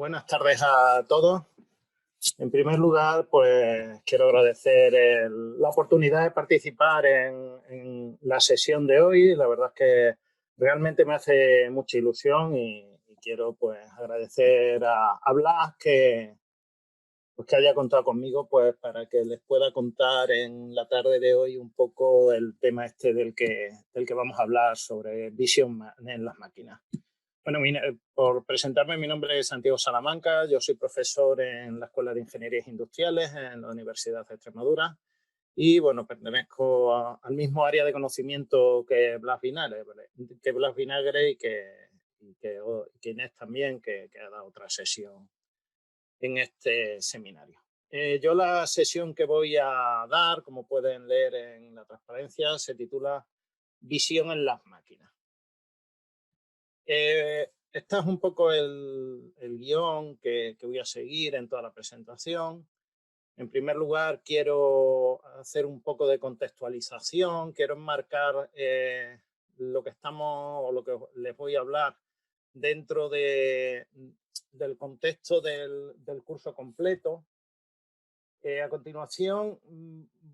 Buenas tardes a todos. En primer lugar, pues quiero agradecer la oportunidad de participar en la sesión de hoy. La verdad es que realmente me hace mucha ilusión y quiero pues agradecer a Blas que haya contado conmigo pues para que les pueda contar en la tarde de hoy un poco el tema este del que vamos a hablar sobre visión en las máquinas. Bueno, por presentarme, mi nombre es Santiago Salamanca, yo soy profesor en la Escuela de Ingenierías Industriales en la Universidad de Extremadura y, bueno, pertenezco al mismo área de conocimiento que Blas Vinagre y que Inés también, que ha dado otra sesión en este seminario. Yo la sesión que voy a dar, como pueden leer en la transparencia, se titula Visión en las máquinas. Este es un poco el guión que voy a seguir en toda la presentación. En primer lugar, quiero hacer un poco de contextualización, quiero enmarcar lo que les voy a hablar dentro del contexto del curso completo. A continuación,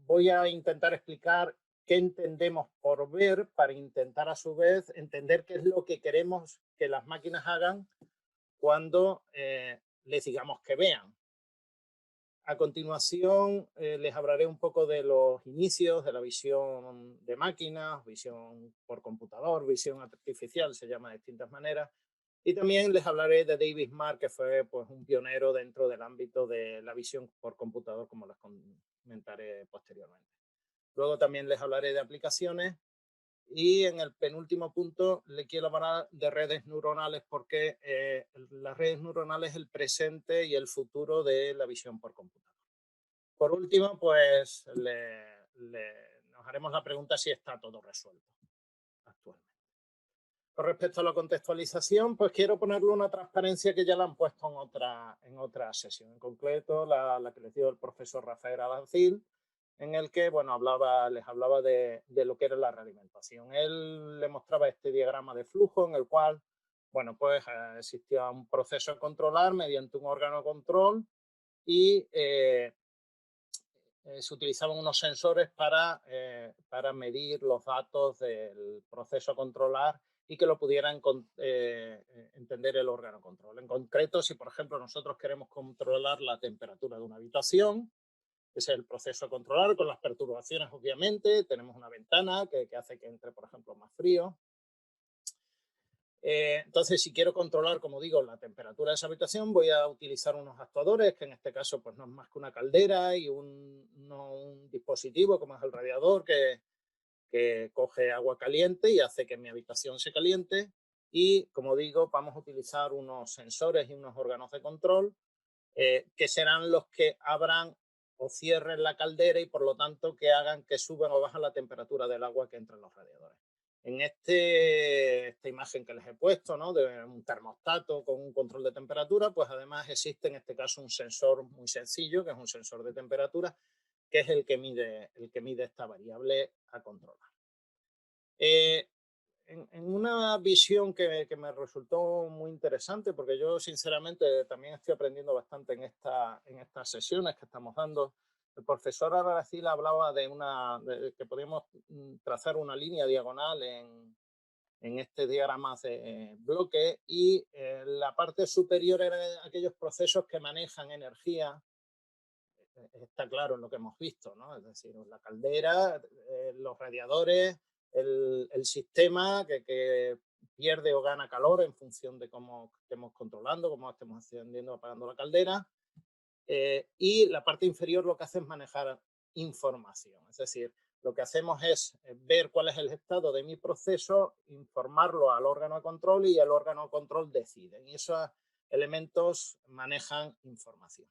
voy a intentar explicar qué entendemos por ver para intentar a su vez entender qué es lo que queremos que las máquinas hagan cuando les digamos que vean. A continuación les hablaré un poco de los inicios de la visión de máquinas, visión por computador, visión artificial, se llama de distintas maneras. Y también les hablaré de David Mark, que fue pues, un pionero dentro del ámbito de la visión por computador, como les comentaré posteriormente. Luego también les hablaré de aplicaciones y en el penúltimo punto le quiero hablar de redes neuronales porque las redes neuronales es el presente y el futuro de la visión por computador. Por último, pues nos haremos la pregunta si está todo resuelto actualmente. Con respecto a la contextualización, pues quiero ponerle una transparencia que ya la han puesto en otra sesión. En concreto, la que les dio el profesor Rafael Arancil, en el que, bueno, les hablaba de lo que era la realimentación. Él le mostraba este diagrama de flujo en el cual, bueno, pues existía un proceso a controlar mediante un órgano de control y se utilizaban unos sensores para medir los datos del proceso a controlar y que lo pudieran entender el órgano de control. En concreto, si por ejemplo nosotros queremos controlar la temperatura de una habitación, ese es el proceso a controlar, con las perturbaciones obviamente, tenemos una ventana que hace que entre, por ejemplo, más frío. Entonces, si quiero controlar, como digo, la temperatura de esa habitación, voy a utilizar unos actuadores, que en este caso pues, no es más que una caldera y un dispositivo como es el radiador que coge agua caliente y hace que mi habitación se caliente. Y, como digo, vamos a utilizar unos sensores y unos órganos de control que serán los que abran o cierren la caldera y, por lo tanto, que hagan que suban o bajan la temperatura del agua que entra en los radiadores. En esta imagen que les he puesto, ¿no? De un termostato con un control de temperatura, pues además existe en este caso un sensor muy sencillo, que es un sensor de temperatura, que es el que mide esta variable a controlar. En una visión que me resultó muy interesante, porque yo sinceramente también estoy aprendiendo bastante en estas sesiones que estamos dando, el profesor Aracil hablaba de que podíamos trazar una línea diagonal en este diagrama de bloque y la parte superior eran aquellos procesos que manejan energía. Está claro en lo que hemos visto, ¿no? Es decir, la caldera, los radiadores, el sistema que pierde o gana calor en función de cómo estemos controlando, cómo estemos encendiendo o apagando la caldera. Y la parte inferior lo que hace es manejar información. Es decir, lo que hacemos es ver cuál es el estado de mi proceso, informarlo al órgano de control y el órgano de control decide. Y esos elementos manejan información.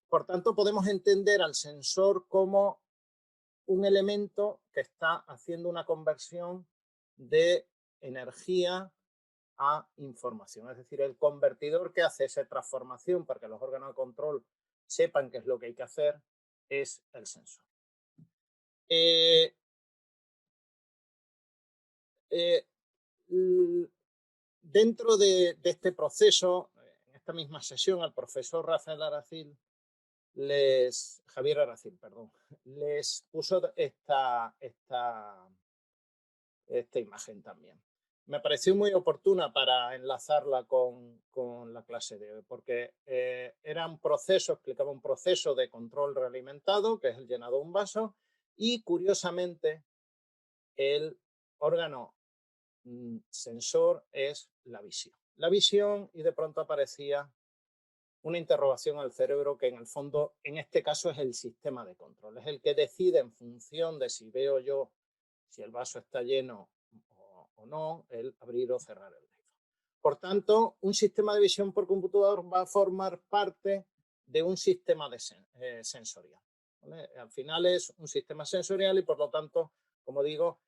Por tanto, podemos entender al sensor como un elemento que está haciendo una conversión de energía a información. Es decir, el convertidor que hace esa transformación para que los órganos de control sepan qué es lo que hay que hacer es el sensor. Dentro de este proceso, esta misma sesión al profesor Javier Aracil, perdón, les puso esta imagen también. Me pareció muy oportuna para enlazarla con la clase de hoy, porque era un proceso, explicaba un proceso de control realimentado, que es el llenado de un vaso, y curiosamente el órgano sensor es la visión. La visión, y de pronto aparecía una interrogación al cerebro que en el fondo, en este caso, es el sistema de control. Es el que decide en función de si veo yo si el vaso está lleno o no, el abrir o cerrar el grifo. Por tanto, un sistema de visión por computador va a formar parte de un sistema sensorial. ¿Vale? Al final es un sistema sensorial y, por lo tanto, como digo,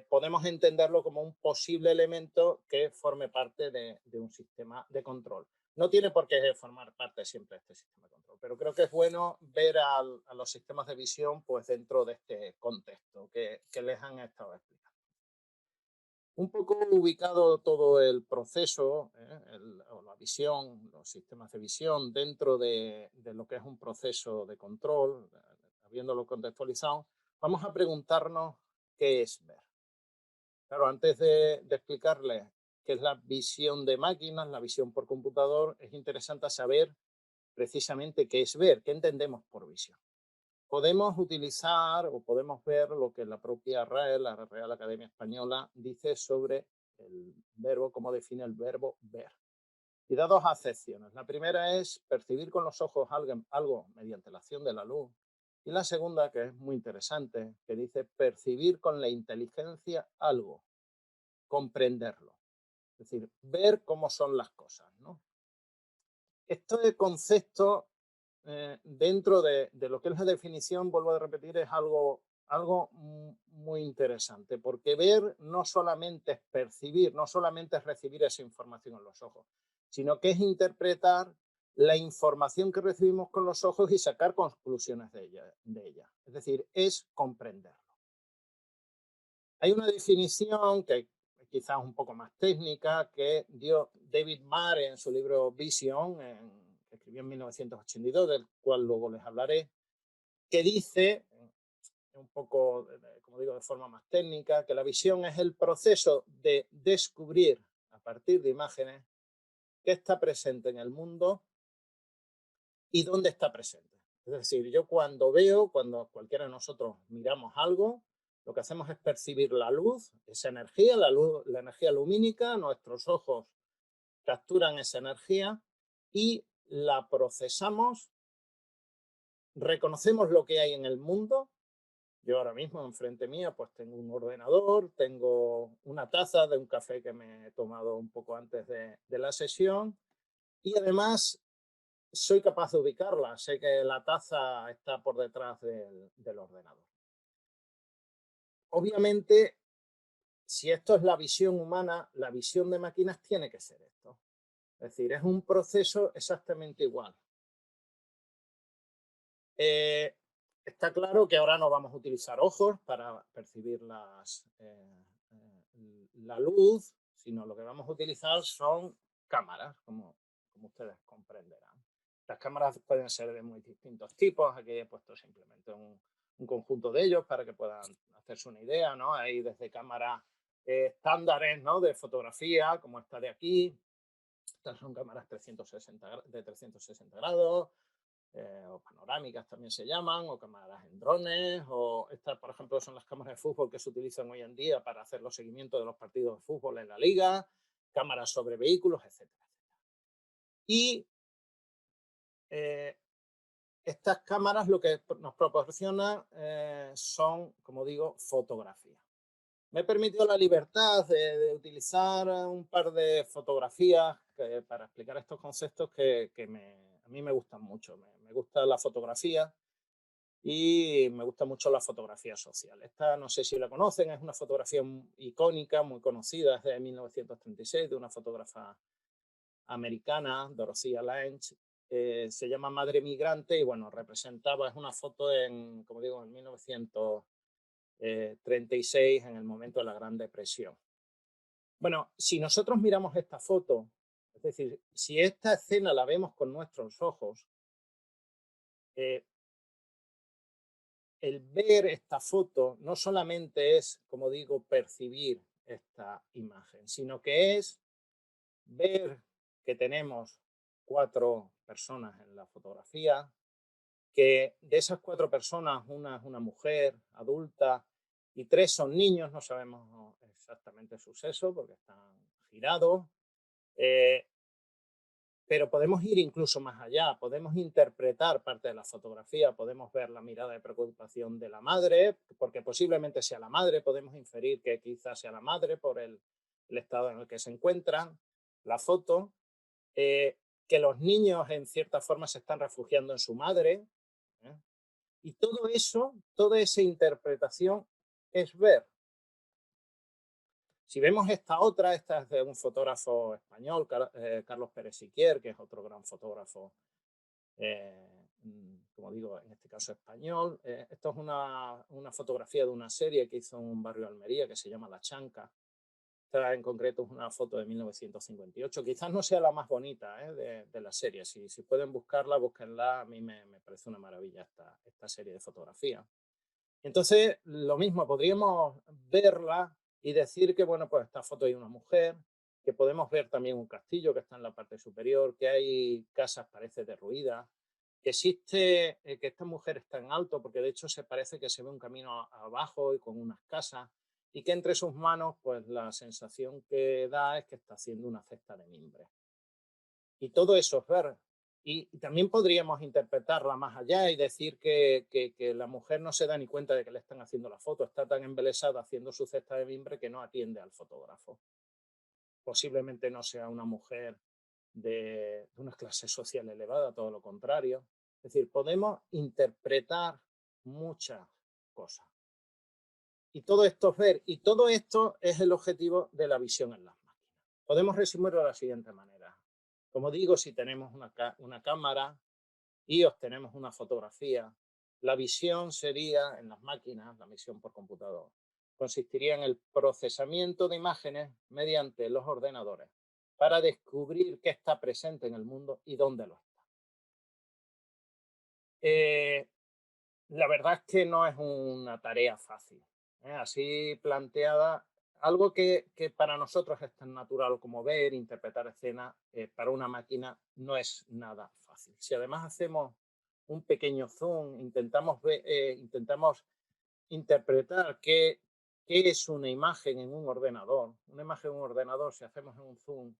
podemos entenderlo como un posible elemento que forme parte de un sistema de control. No tiene por qué formar parte siempre de este sistema de control, pero creo que es bueno ver a los sistemas de visión pues, dentro de este contexto que les han estado explicando. Un poco ubicado todo el proceso, o la visión, los sistemas de visión dentro de lo que es un proceso de control, habiéndolo contextualizado, vamos a preguntarnos qué es ver. Claro, antes de explicarles qué es la visión de máquinas, la visión por computador, es interesante saber precisamente qué es ver, qué entendemos por visión. Podemos utilizar o podemos ver lo que la propia RAE, la Real Academia Española, dice sobre el verbo, cómo define el verbo ver. Y da dos acepciones. La primera es percibir con los ojos algo mediante la acción de la luz. Y la segunda, que es muy interesante, que dice percibir con la inteligencia algo, comprenderlo. Es decir, ver cómo son las cosas, ¿no? Este concepto, dentro de lo que es la definición, vuelvo a repetir, es algo muy interesante, porque ver no solamente es percibir, no solamente es recibir esa información en los ojos, sino que es interpretar la información que recibimos con los ojos y sacar conclusiones de ella. Es decir, es comprenderlo. Hay una definición que quizás un poco más técnica que dio David Marr en su libro Vision, que escribió en 1982, del cual luego les hablaré, que dice, un poco, como digo, de forma más técnica, que la visión es el proceso de descubrir a partir de imágenes qué está presente en el mundo y dónde está presente. Es decir, yo cuando cualquiera de nosotros miramos algo, lo que hacemos es percibir la luz, esa energía, la energía lumínica, nuestros ojos capturan esa energía y la procesamos, reconocemos lo que hay en el mundo. Yo ahora mismo enfrente mía pues tengo un ordenador, tengo una taza de un café que me he tomado un poco antes de la sesión y además soy capaz de ubicarla, sé que la taza está por detrás del ordenador. Obviamente, si esto es la visión humana, la visión de máquinas tiene que ser esto. Es decir, es un proceso exactamente igual. Está claro que ahora no vamos a utilizar ojos para percibir la luz, sino lo que vamos a utilizar son cámaras, como ustedes comprenderán. Las cámaras pueden ser de muy distintos tipos. Aquí he puesto simplemente un conjunto de ellos para que puedan hacerse una idea, ¿no? Hay desde cámaras estándares, ¿no? De fotografía, como esta de aquí. Estas son cámaras de 360 grados. O panorámicas también se llaman, o cámaras en drones, o estas, por ejemplo, son las cámaras de fútbol que se utilizan hoy en día para hacer los seguimientos de los partidos de fútbol en la liga, cámaras sobre vehículos, etcétera. Y estas cámaras lo que nos proporcionan son, como digo, fotografías. Me he permitido la libertad de utilizar un par de fotografías para explicar estos conceptos que a mí me gustan mucho. Me gusta la fotografía y me gusta mucho la fotografía social. Esta no sé si la conocen, es una fotografía icónica, muy conocida, es de 1936, de una fotógrafa americana, Dorothea Lange. Se llama Madre Migrante y bueno, representaba, es una foto en, como digo, en 1936, en el momento de la Gran Depresión. Bueno, si nosotros miramos esta foto, Es decir, si esta escena la vemos con nuestros ojos, eh, el ver esta foto no solamente es, como digo, percibir esta imagen, sino que es ver que tenemos 4 personas en la fotografía, que de esas 4 personas, una es una mujer adulta y 3 son niños, no sabemos exactamente su sexo porque están girados, eh, pero podemos ir incluso más allá, podemos interpretar parte de la fotografía, podemos ver la mirada de preocupación de la madre, porque posiblemente sea la madre, podemos inferir que quizás sea la madre por el estado en el que se encuentran, la foto, eh, que los niños en cierta forma se están refugiando en su madre, ¿eh? Y todo eso, toda esa interpretación es ver. Si vemos esta otra, esta es de un fotógrafo español, Carlos Pérez Siquier, que es otro gran fotógrafo, como digo, en este caso español. Esto es una fotografía de una serie que hizo en un barrio de Almería que se llama La Chanca. Esta en concreto es una foto de 1958. Quizás no sea la más bonita de la serie. Si pueden buscarla, búsquenla. A mí me parece una maravilla esta serie de fotografía. Entonces, lo mismo, podríamos verla y decir que, bueno, pues esta foto hay una mujer, que podemos ver también un castillo que está en la parte superior, que hay casas, parece, derruidas, que existe, que esta mujer está en alto, porque de hecho se parece que se ve un camino abajo y con unas casas, y que entre sus manos, pues la sensación que da es que está haciendo una cesta de mimbre. Y todo eso es ver. Y también podríamos interpretarla más allá y decir que la mujer no se da ni cuenta de que le están haciendo la foto, está tan embelesada haciendo su cesta de mimbre que no atiende al fotógrafo. Posiblemente no sea una mujer de una clase social elevada, todo lo contrario. Es decir, podemos interpretar muchas cosas. Y todo esto es ver, y todo esto es el objetivo de la visión en las máquinas. Podemos resumirlo de la siguiente manera. Como digo, si tenemos una cámara y obtenemos una fotografía, la visión sería en las máquinas, la visión por computador, consistiría en el procesamiento de imágenes mediante los ordenadores para descubrir qué está presente en el mundo y dónde lo está. Eh, la verdad es que no es una tarea fácil. Así planteada, algo que para nosotros es tan natural como ver, interpretar escenas, para una máquina no es nada fácil. Si además hacemos un pequeño zoom, intentamos interpretar qué es una imagen en un ordenador. Una imagen en un ordenador, si hacemos un zoom,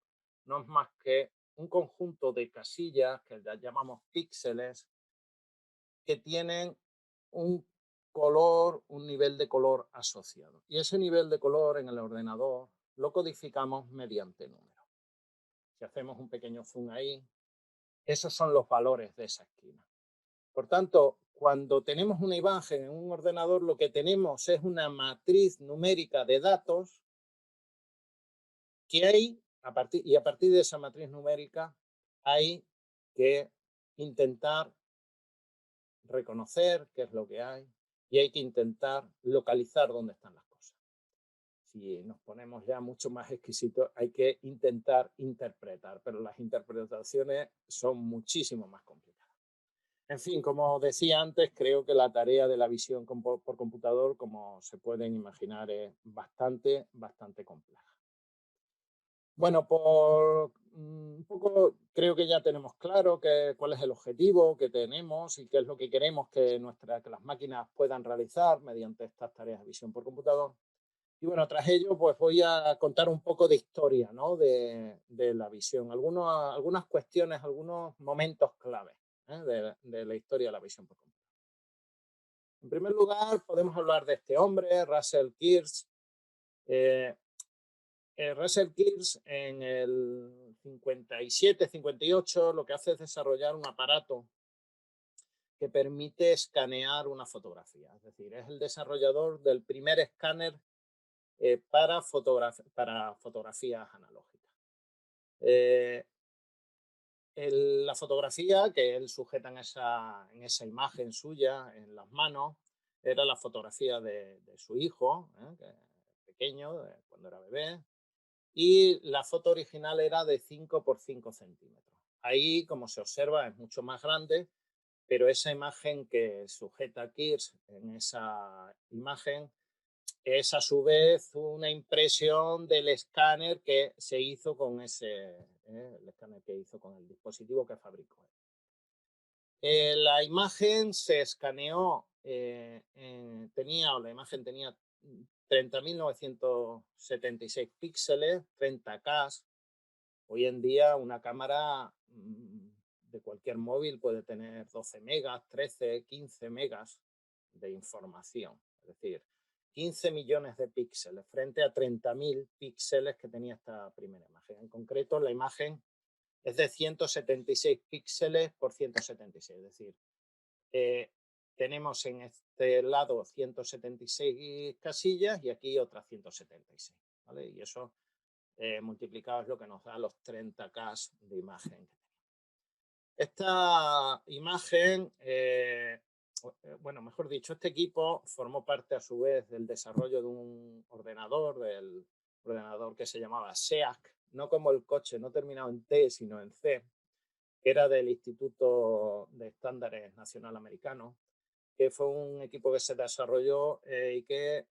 no es más que un conjunto de casillas que llamamos píxeles que tienen un color, un nivel de color asociado. Y ese nivel de color en el ordenador lo codificamos mediante números. Si hacemos un pequeño zoom ahí, esos son los valores de esa esquina. Por tanto, cuando tenemos una imagen en un ordenador, lo que tenemos es una matriz numérica de datos que hay, y a partir de esa matriz numérica hay que intentar reconocer qué es lo que hay y hay que intentar localizar dónde están las cosas. Si nos ponemos ya mucho más exquisitos, hay que intentar interpretar, pero las interpretaciones son muchísimo más complicadas. En fin, como decía antes, creo que la tarea de la visión por computador, como se pueden imaginar, es bastante compleja. Bueno, por un poco creo que ya tenemos claro cuál es el objetivo que tenemos y qué es lo que queremos que las máquinas puedan realizar mediante estas tareas de visión por computador. Y bueno, tras ello, pues voy a contar un poco de historia, ¿no? de la visión, algunas cuestiones, algunos momentos clave, de la historia de la visión por computador. En primer lugar, podemos hablar de este hombre, Russell Kirsch. Russell Kirsch en el 57, 58 lo que hace es desarrollar un aparato que permite escanear una fotografía. Es decir, es el desarrollador del primer escáner para fotografías analógicas. La fotografía que él sujeta en esa imagen suya en las manos era la fotografía de su hijo, que pequeño, cuando era bebé. y la foto original era de 5 por 5 centímetros. Ahí, como se observa, es mucho más grande, pero esa imagen que sujeta Kirsch en esa imagen es a su vez una impresión del escáner que se hizo con el escáner que hizo con el dispositivo que fabricó. La imagen se escaneó, la imagen tenía 30.976 píxeles, 30K. Hoy en día una cámara de cualquier móvil puede tener 12 megas, 13, 15 megas de información. Es decir, 15 millones de píxeles frente a 30.000 píxeles que tenía esta primera imagen. En concreto, la imagen es de 176 píxeles por 176. Es decir, tenemos en este lado 176 casillas y aquí otras 176. ¿Vale? Y eso multiplicado es lo que nos da los 30K de imagen. Esta imagen, bueno, mejor dicho, este equipo formó parte a su vez del desarrollo de un ordenador, del ordenador que se llamaba SEAC, no como el coche, no terminado en T, sino en C, que era del Instituto de Estándares Nacional Americano, que fue un equipo que se desarrolló y que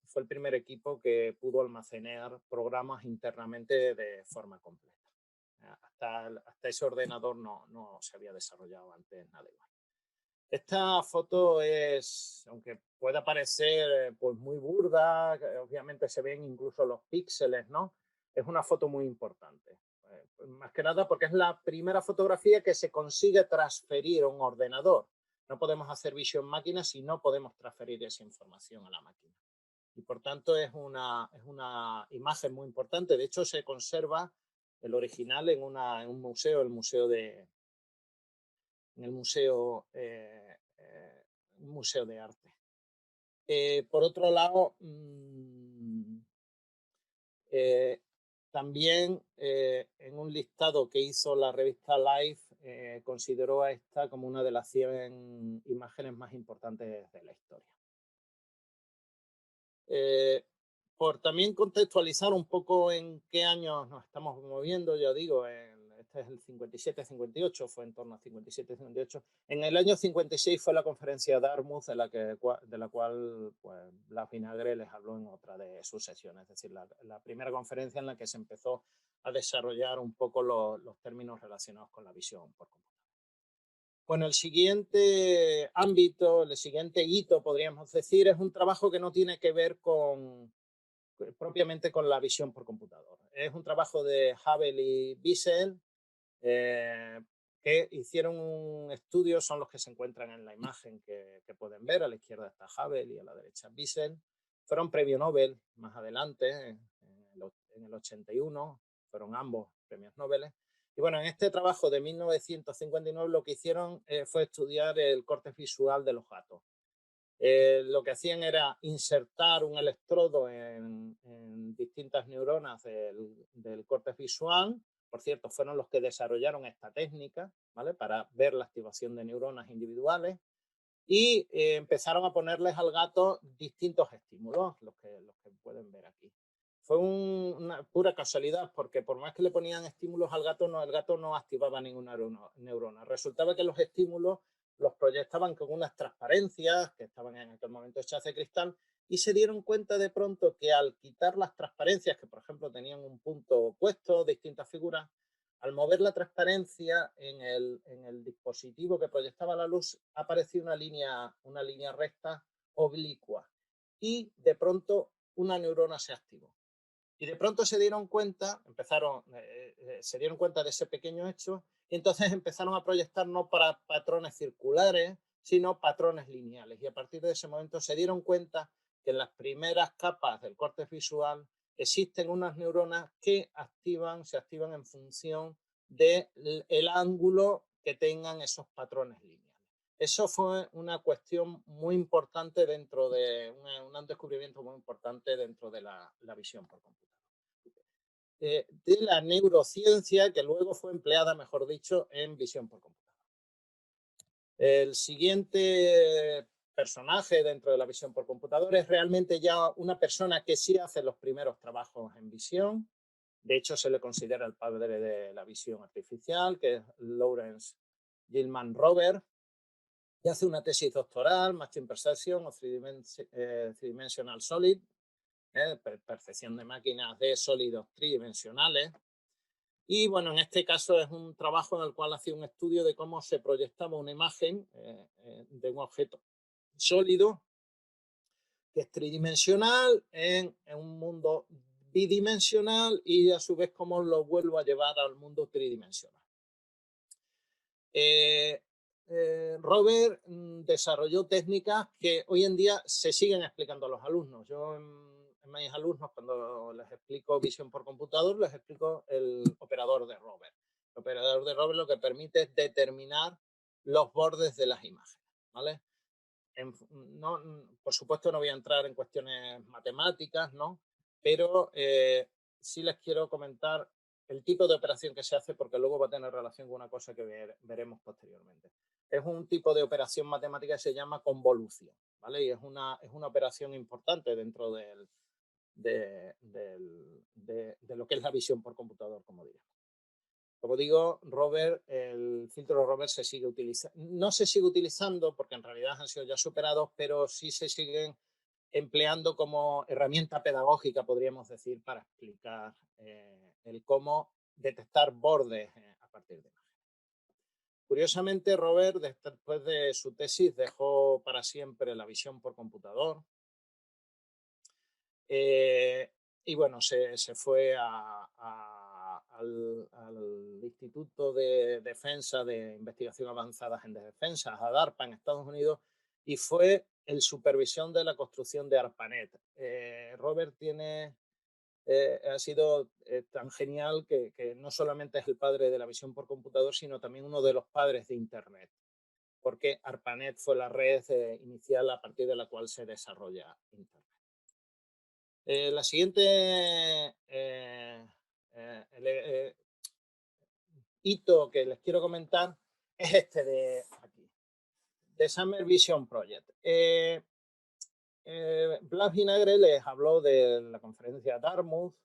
fue el primer equipo que pudo almacenar programas internamente de forma completa. Hasta ese ordenador no se había desarrollado antes nada igual. Esta foto es, aunque pueda parecer pues muy burda, obviamente se ven incluso los píxeles, ¿no? Es una foto muy importante. Más que nada porque es la primera fotografía que se consigue transferir a un ordenador. No podemos hacer visión máquina si no podemos transferir esa información a la máquina. Y por tanto es una imagen muy importante. De hecho, se conserva el original en un museo, un museo de arte. Por otro lado, también en un listado que hizo la revista Life, consideró a esta como una de las 100 imágenes más importantes de la historia. Por también contextualizar un poco en qué años nos estamos moviendo, ya digo, este es el 57-58, fue en torno a 57-58. En el año 56 fue la conferencia de Dartmouth, de la cual pues, Blas Vinagre les habló en otra de sus sesiones, es decir, la primera conferencia en la que se empezó a desarrollar un poco los términos relacionados con la visión por computador. Bueno, el siguiente ámbito, el siguiente hito, podríamos decir, es un trabajo que no tiene que ver propiamente con la visión por computador. Es un trabajo de Hubble y Wiesel que hicieron un estudio, son los que se encuentran en la imagen que pueden ver. A la izquierda está Hubble y a la derecha Wiesel. Fueron premio Nobel más adelante, en el 81, fueron ambos premios Nobel. Y bueno, en este trabajo de 1959 lo que hicieron fue estudiar el corte visual de los gatos. Lo que hacían era insertar un electrodo en distintas neuronas del córtex visual. Por cierto, fueron los que desarrollaron esta técnica, ¿vale? Para ver la activación de neuronas individuales. Y empezaron a ponerles al gato distintos estímulos, los que pueden ver aquí. Fue una pura casualidad, porque por más que le ponían estímulos al gato no activaba ninguna neurona. Resultaba que los estímulos los proyectaban con unas transparencias que estaban en aquel momento hechas de cristal y se dieron cuenta de pronto que al quitar las transparencias, que por ejemplo tenían un punto opuesto, distintas figuras, al mover la transparencia en el dispositivo que proyectaba la luz, apareció una línea recta oblicua y de pronto una neurona se activó. Y de pronto se dieron cuenta de ese pequeño hecho y entonces empezaron a proyectar no para patrones circulares, sino patrones lineales. Y a partir de ese momento se dieron cuenta que en las primeras capas del córtex visual existen unas neuronas que se activan en función del ángulo que tengan esos patrones lineales. Eso fue una cuestión muy importante un descubrimiento muy importante dentro de la visión por computador. De la neurociencia que luego fue empleada, mejor dicho, en visión por computador. El siguiente personaje dentro de la visión por computador es realmente ya una persona que sí hace los primeros trabajos en visión. De hecho, se le considera el padre de la visión artificial, que es Lawrence Gilman Robert, y hace una tesis doctoral, Machine Perception of Three-Dimensional Solid, percepción de máquinas de sólidos tridimensionales. Y bueno, en este caso es un trabajo en el cual hacía un estudio de cómo se proyectaba una imagen de un objeto sólido que es tridimensional en un mundo bidimensional y a su vez cómo lo vuelvo a llevar al mundo tridimensional. Robert desarrolló técnicas que hoy en día se siguen explicando a los alumnos. Yo en mis alumnos, cuando les explico visión por computador, les explico el operador de Robert. El operador de Robert lo que permite es determinar los bordes de las imágenes, ¿vale? No, por supuesto no voy a entrar en cuestiones matemáticas, ¿no? Pero sí les quiero comentar el tipo de operación que se hace porque luego va a tener relación con una cosa que veremos posteriormente. Es un tipo de operación matemática que se llama convolución, ¿vale? Y es una operación importante dentro de lo que es la visión por computador, como diremos. Como digo, Robert, el filtro Robert se sigue utilizando. No se sigue utilizando porque en realidad han sido ya superados, pero sí se siguen empleando como herramienta pedagógica, podríamos decir, para explicar el cómo detectar bordes a partir de imágenes. Curiosamente, Robert, después de su tesis, dejó para siempre la visión por computador. Y bueno, se fue al Instituto de Defensa de Investigación Avanzadas en Defensa, a DARPA en Estados Unidos, y fue el supervisión de la construcción de ARPANET. Robert ha sido tan genial que no solamente es el padre de la visión por computador, sino también uno de los padres de Internet, porque ARPANET fue la red inicial a partir de la cual se desarrolla Internet. La siguiente hito que les quiero comentar es este de aquí, de Summer Vision Project. Blas Vinagre les habló de la conferencia Dartmouth,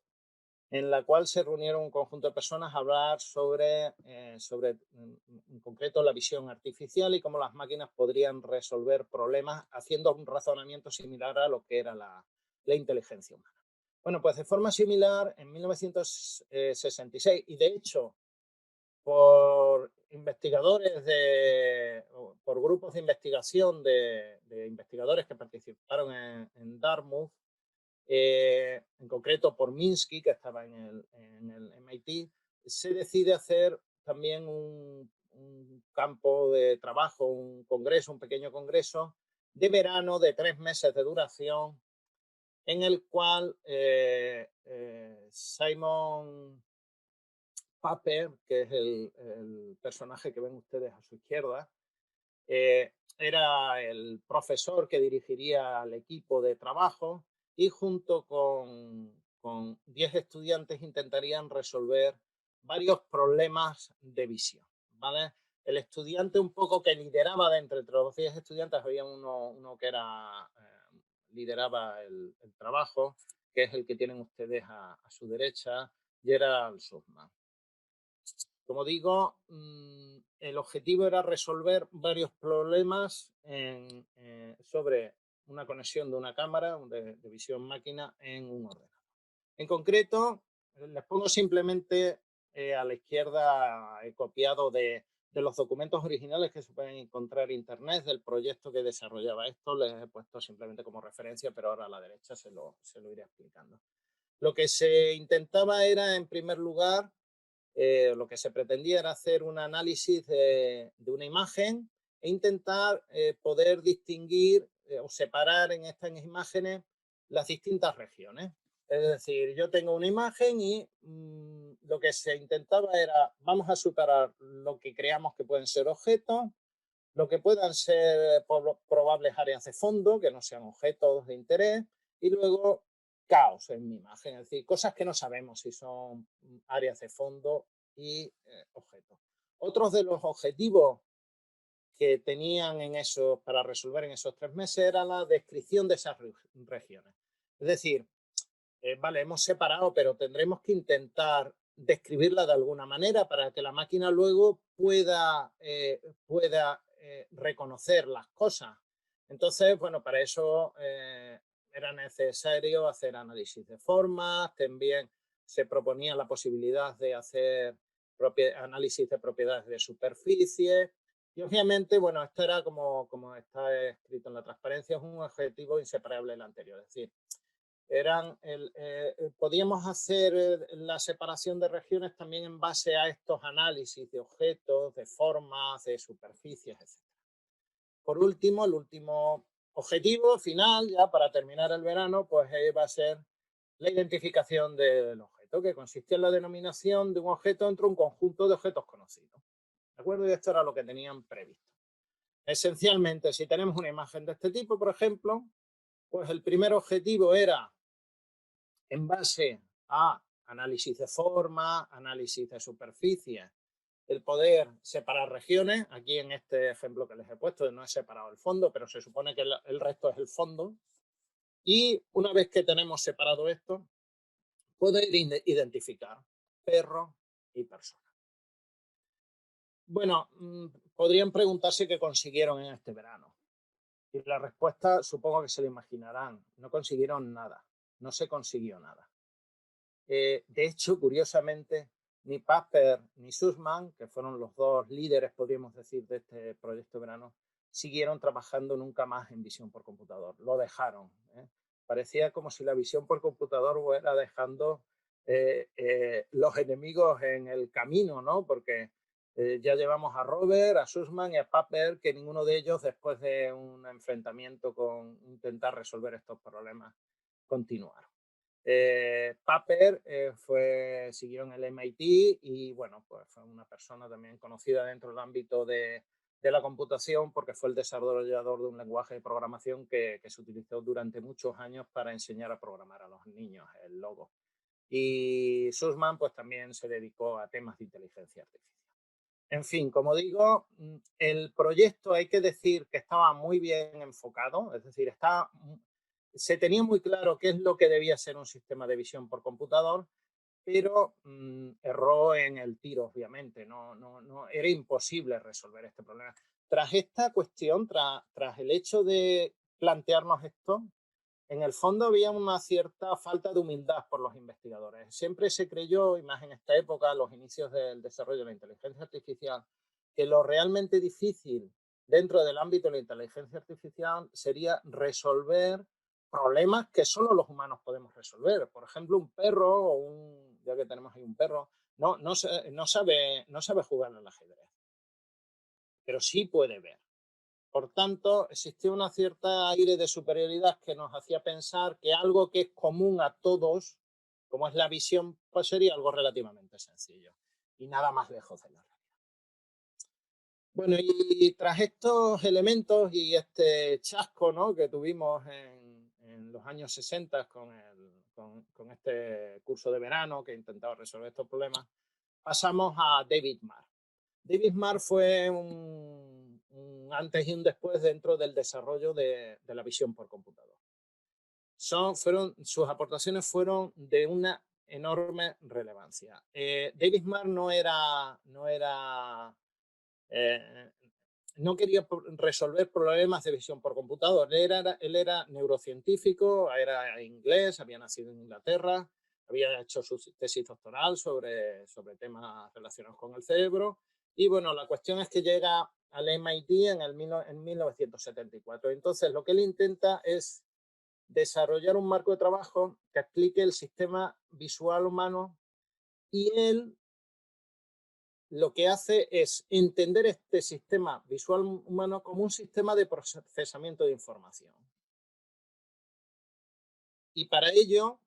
en la cual se reunieron un conjunto de personas a hablar sobre en concreto la visión artificial y cómo las máquinas podrían resolver problemas haciendo un razonamiento similar a lo que era la inteligencia humana. Bueno, pues de forma similar, en 1966, y de hecho por investigadores por grupos de investigación de investigadores que participaron en Dartmouth, en concreto por Minsky, que estaba en el MIT, se decide hacer también un campo de trabajo, un congreso, un pequeño congreso de verano de 3 meses de duración, en el cual Simon Paper, que es el personaje que ven ustedes a su izquierda, era el profesor que dirigiría al equipo de trabajo y junto con 10 estudiantes intentarían resolver varios problemas de visión, ¿vale? El estudiante un poco que lideraba de entre los 10 estudiantes, había uno que lideraba el trabajo, que es el que tienen ustedes a su derecha, Gerald Sussman. Como digo, el objetivo era resolver varios problemas sobre una conexión de una cámara de visión máquina en un ordenador. En concreto, les pongo simplemente a la izquierda, he copiado de los documentos originales que se pueden encontrar en internet del proyecto que desarrollaba esto, les he puesto simplemente como referencia, pero ahora a la derecha se lo iré explicando. Lo que se intentaba era, en primer lugar, lo que se pretendía era hacer un análisis de una imagen e intentar poder distinguir o separar en estas imágenes las distintas regiones. Es decir, yo tengo una imagen y lo que se intentaba era, vamos a separar lo que creamos que pueden ser objetos, lo que puedan ser probables áreas de fondo, que no sean objetos de interés, y luego caos en mi imagen, es decir, cosas que no sabemos si son áreas de fondo y objetos. Otros de los objetivos que tenían para resolver en esos 3 meses era la descripción de esas regiones. Es decir, vale, hemos separado, pero tendremos que intentar describirla de alguna manera para que la máquina luego pueda reconocer las cosas. Entonces, bueno, para eso era necesario hacer análisis de formas, también se proponía la posibilidad de hacer análisis de propiedades de superficie y obviamente, bueno, esto era como está escrito en la transparencia, es un objetivo inseparable del anterior, es decir, podíamos hacer la separación de regiones también en base a estos análisis de objetos, de formas, de superficies, etc. Por último, el último objetivo final, ya para terminar el verano, pues va a ser la identificación del objeto, que consistía en la denominación de un objeto entre un conjunto de objetos conocidos. ¿De acuerdo? Y esto era lo que tenían previsto. Esencialmente, si tenemos una imagen de este tipo, por ejemplo, pues el primer objetivo era, en base a análisis de forma, análisis de superficie, el poder separar regiones. Aquí en este ejemplo que les he puesto no he separado el fondo, pero se supone que el resto es el fondo. Y una vez que tenemos separado esto, poder identificar perro y persona. Bueno, podrían preguntarse qué consiguieron en este verano. Y la respuesta supongo que se lo imaginarán. No consiguieron nada. No se consiguió nada. De hecho, curiosamente, ni Papert ni Sussman, que fueron los dos líderes, podríamos decir, de este proyecto de verano, siguieron trabajando nunca más en visión por computador. Lo dejaron. Parecía como si la visión por computador fuera dejando los enemigos en el camino, ¿no? Porque ya llevamos a Robert, a Sussman y a Papert, que ninguno de ellos, después de un enfrentamiento con intentar resolver estos problemas, continuaron. Papert siguió en el MIT y bueno, pues fue una persona también conocida dentro del ámbito de la computación porque fue el desarrollador de un lenguaje de programación que se utilizó durante muchos años para enseñar a programar a los niños, el Logo. Y Sussman pues también se dedicó a temas de inteligencia artificial. En fin, como digo, el proyecto hay que decir que estaba muy bien enfocado, es decir, se tenía muy claro qué es lo que debía ser un sistema de visión por computador, pero erró en el tiro, obviamente. No, era imposible resolver este problema. Tras esta cuestión, tras el hecho de plantearnos esto, en el fondo había una cierta falta de humildad por los investigadores. Siempre se creyó, y más en esta época, los inicios del desarrollo de la inteligencia artificial, que lo realmente difícil dentro del ámbito de la inteligencia artificial sería resolver problemas que solo los humanos podemos resolver. Por ejemplo, un perro, ya que tenemos ahí un perro, no sabe jugar al ajedrez, pero sí puede ver. Por tanto, existía una cierta aire de superioridad que nos hacía pensar que algo que es común a todos, como es la visión, pues sería algo relativamente sencillo y nada más lejos de la realidad. Bueno, y tras estos elementos y este chasco, ¿no?, que tuvimos en los años 60 con este curso de verano que intentaba resolver estos problemas, pasamos a David Marr. David Marr fue un antes y un después dentro del desarrollo de la visión por computador. Sus aportaciones fueron de una enorme relevancia. David Marr no quería resolver problemas de visión por computador. Él era neurocientífico, era inglés, había nacido en Inglaterra, había hecho su tesis doctoral sobre temas relacionados con el cerebro. Y bueno, la cuestión es que llega al MIT en 1974. Entonces, lo que él intenta es desarrollar un marco de trabajo que explique el sistema visual humano y él lo que hace es entender este sistema visual humano como un sistema de procesamiento de información. Y para ello,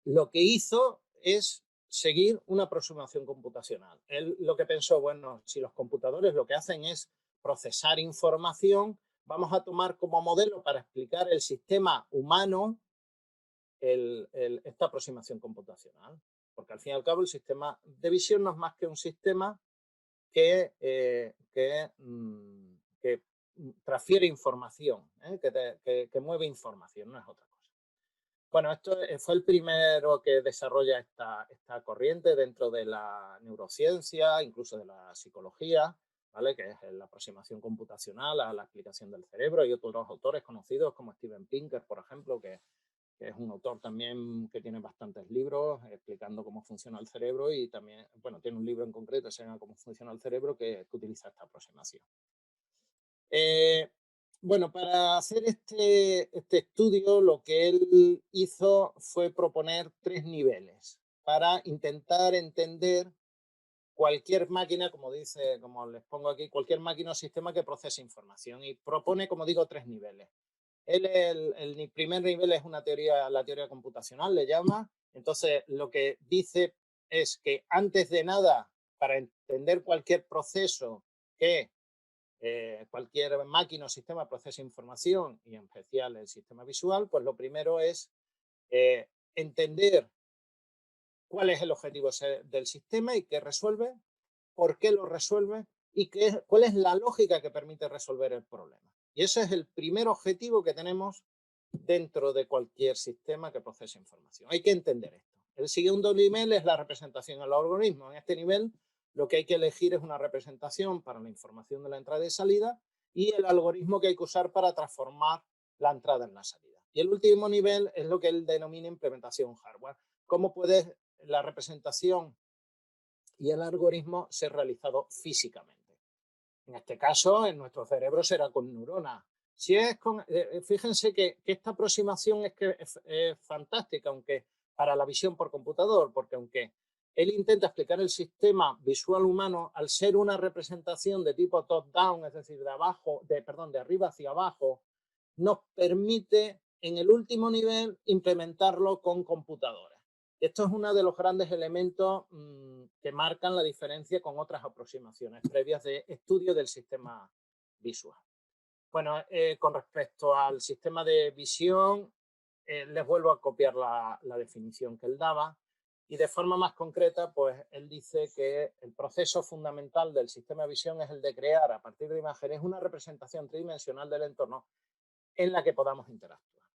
lo que hizo es seguir una aproximación computacional. Él lo que pensó, bueno, si los computadores lo que hacen es procesar información, vamos a tomar como modelo para explicar el sistema humano esta aproximación computacional. Porque al fin y al cabo el sistema de visión no es más que un sistema que transfiere información, que mueve información, no es otra cosa. Bueno, esto fue el primero que desarrolla esta corriente dentro de la neurociencia, incluso de la psicología, ¿vale? Que es la aproximación computacional a la explicación del cerebro. Y otros autores conocidos como Steven Pinker, por ejemplo, que es un autor también que tiene bastantes libros explicando cómo funciona el cerebro y también, bueno, tiene un libro en concreto que se llama Cómo funciona el cerebro que utiliza esta aproximación. Bueno, para hacer este estudio, lo que él hizo fue proponer 3 niveles para intentar entender cualquier máquina, como dice, como les pongo aquí, cualquier máquina o sistema que procese información. Y propone, como digo, 3 niveles. El primer nivel es una teoría, la teoría computacional, le llama. Entonces, lo que dice es que antes de nada, para entender cualquier proceso que cualquier máquina o sistema procesa información, y en especial el sistema visual, pues lo primero es entender cuál es el objetivo del sistema y qué resuelve, por qué lo resuelve y cuál es la lógica que permite resolver el problema. Y ese es el primer objetivo que tenemos dentro de cualquier sistema que procese información. Hay que entender esto. El segundo nivel es la representación del algoritmo. En este nivel lo que hay que elegir es una representación para la información de la entrada y salida y el algoritmo que hay que usar para transformar la entrada en la salida. Y el último nivel es lo que él denomina implementación hardware. Cómo puede la representación y el algoritmo ser realizado físicamente. En este caso, en nuestro cerebro será con neuronas. Si es con, fíjense que esta aproximación es fantástica, aunque para la visión por computador, porque aunque él intenta explicar el sistema visual humano, al ser una representación de tipo top-down, es decir, de arriba hacia abajo, nos permite en el último nivel implementarlo con computadoras. Esto es uno de los grandes elementos que marcan la diferencia con otras aproximaciones previas de estudio del sistema visual. Bueno, con respecto al sistema de visión, les vuelvo a copiar la definición que él daba y de forma más concreta, pues él dice que el proceso fundamental del sistema de visión es el de crear a partir de imágenes una representación tridimensional del entorno en la que podamos interactuar.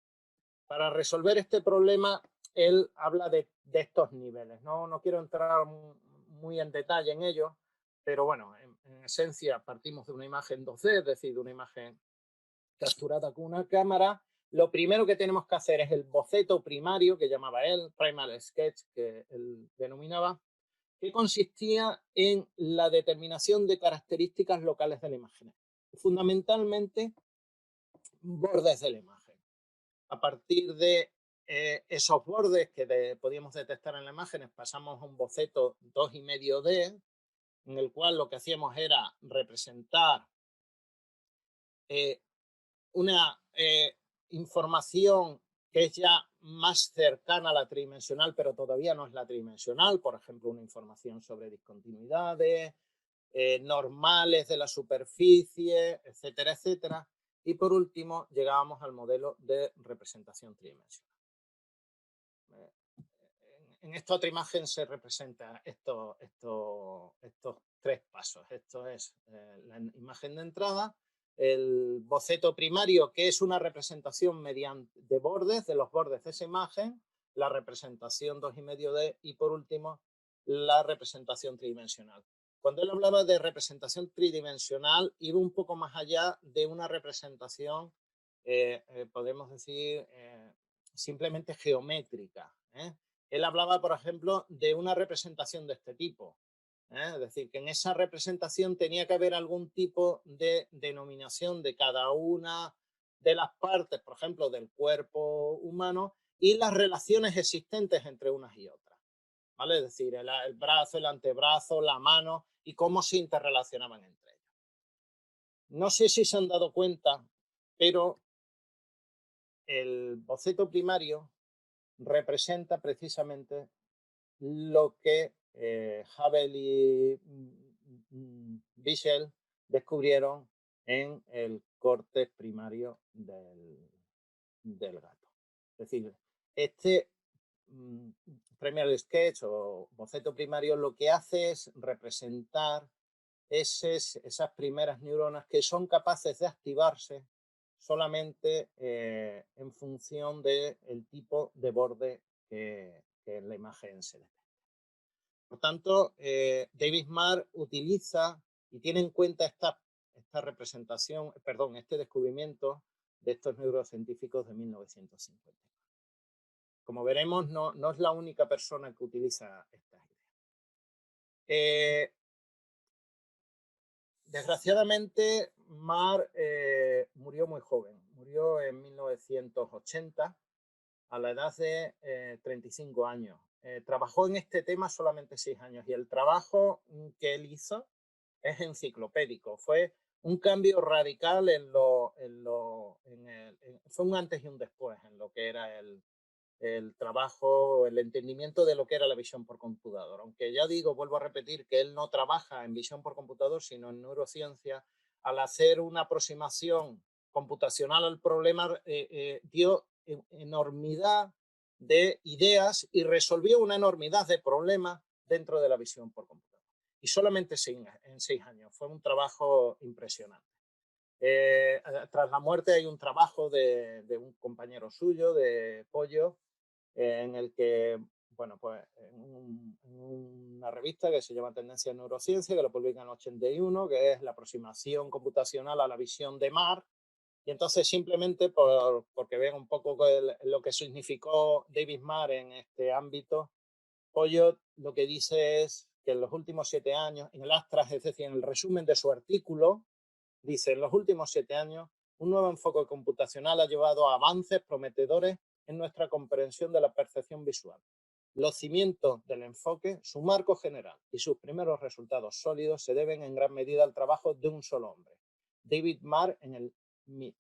Para resolver este problema, él habla de estos niveles. No quiero entrar muy en detalle en ello, pero bueno, en esencia partimos de una imagen 2D, es decir, de una imagen capturada con una cámara. Lo primero que tenemos que hacer es el boceto primario, que llamaba él, primal sketch, que él denominaba, que consistía en la determinación de características locales de la imagen, fundamentalmente bordes de la imagen. A partir de esos bordes que podíamos detectar en las imágenes, pasamos a un boceto 2,5D, en el cual lo que hacíamos era representar una información que es ya más cercana a la tridimensional, pero todavía no es la tridimensional, por ejemplo, una información sobre discontinuidades, normales de la superficie, etcétera, etcétera. Y por último, llegábamos al modelo de representación tridimensional. En esta otra imagen se representa estos 3 pasos. Esto es la imagen de entrada, el boceto primario, que es una representación mediante de bordes, de los bordes de esa imagen, la representación 2,5D y por último la representación tridimensional. Cuando él hablaba de representación tridimensional, iba un poco más allá de una representación, podemos decir, simplemente geométrica. Él hablaba, por ejemplo, de una representación de este tipo. Es decir, que en esa representación tenía que haber algún tipo de denominación de cada una de las partes, por ejemplo, del cuerpo humano y las relaciones existentes entre unas y otras. ¿Vale? Es decir, el brazo, el antebrazo, la mano y cómo se interrelacionaban entre ellos. No sé si se han dado cuenta, pero el boceto primario representa precisamente lo que Hubble y Wiesel descubrieron en el córtex primario del gato. Es decir, este primary sketch o boceto primario lo que hace es representar esas primeras neuronas que son capaces de activarse solamente en función del tipo de borde que en la imagen se detecta. Por tanto, David Marr utiliza y tiene en cuenta esta representación, perdón, este descubrimiento de estos neurocientíficos de 1950. Como veremos, no es la única persona que utiliza estas ideas. Desgraciadamente, Marr murió muy joven, murió en 1980 a la edad de 35 años. Trabajó en este tema solamente 6 años y el trabajo que él hizo es enciclopédico. Fue un cambio radical fue un antes y un después en lo que era el trabajo, el entendimiento de lo que era la visión por computador. Aunque ya digo, vuelvo a repetir que él no trabaja en visión por computador, sino en neurociencia, al hacer una aproximación computacional al problema, dio enormidad de ideas y resolvió una enormidad de problemas dentro de la visión por computador. Y solamente en 6 años. Fue un trabajo impresionante. Tras la muerte hay un trabajo de un compañero suyo, de Pollo, en el que, bueno, pues en una revista que se llama Tendencia en Neurociencia, que lo publica en el 81, que es la aproximación computacional a la visión de Marr. Y entonces simplemente porque vean un poco lo que significó David Marr en este ámbito, Pollo lo que dice es que en los últimos 7 años, en el abstract, es decir, en el resumen de su artículo, dice, en los últimos 7 años, un nuevo enfoque computacional ha llevado a avances prometedores en nuestra comprensión de la percepción visual. Los cimientos del enfoque, su marco general y sus primeros resultados sólidos se deben en gran medida al trabajo de un solo hombre, David Marr, en el MIT.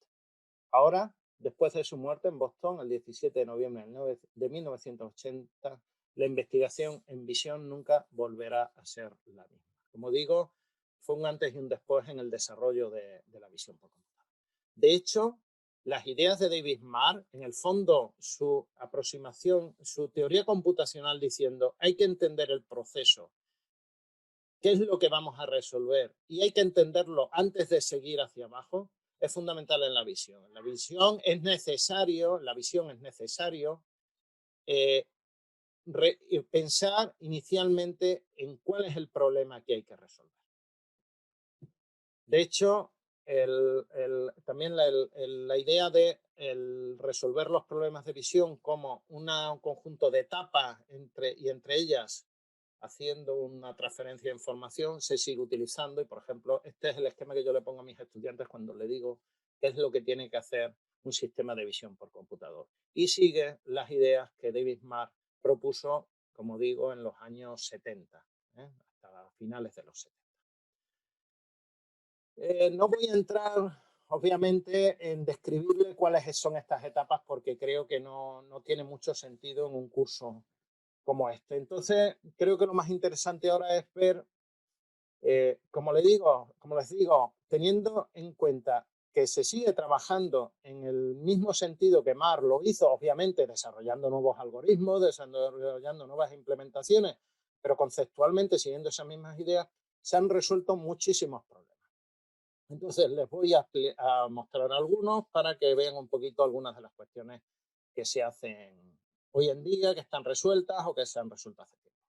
Ahora, después de su muerte en Boston el 17 de noviembre de 1980, la investigación en visión nunca volverá a ser la misma. Como digo, fue un antes y un después en el desarrollo de la visión por computador. De hecho, las ideas de David Marr, en el fondo, su aproximación, su teoría computacional diciendo hay que entender el proceso, qué es lo que vamos a resolver y hay que entenderlo antes de seguir hacia abajo, es fundamental en la visión. En la visión es necesario pensar inicialmente en cuál es el problema que hay que resolver. De hecho, también la idea de resolver los problemas de visión como un conjunto de etapas entre ellas haciendo una transferencia de información se sigue utilizando y, por ejemplo, este es el esquema que yo le pongo a mis estudiantes cuando le digo qué es lo que tiene que hacer un sistema de visión por computador. Y sigue las ideas que David Marr propuso, como digo, en los años 70, hasta finales de los 70. No voy a entrar, obviamente, en describirle cuáles son estas etapas porque creo que no tiene mucho sentido en un curso como este. Entonces, creo que lo más interesante ahora es ver, como les digo, teniendo en cuenta que se sigue trabajando en el mismo sentido que Marr lo hizo, obviamente desarrollando nuevos algoritmos, desarrollando nuevas implementaciones, pero conceptualmente siguiendo esas mismas ideas, se han resuelto muchísimos problemas. Entonces les voy a mostrar algunos para que vean un poquito algunas de las cuestiones que se hacen hoy en día, que están resueltas o que se han resuelto hace tiempo.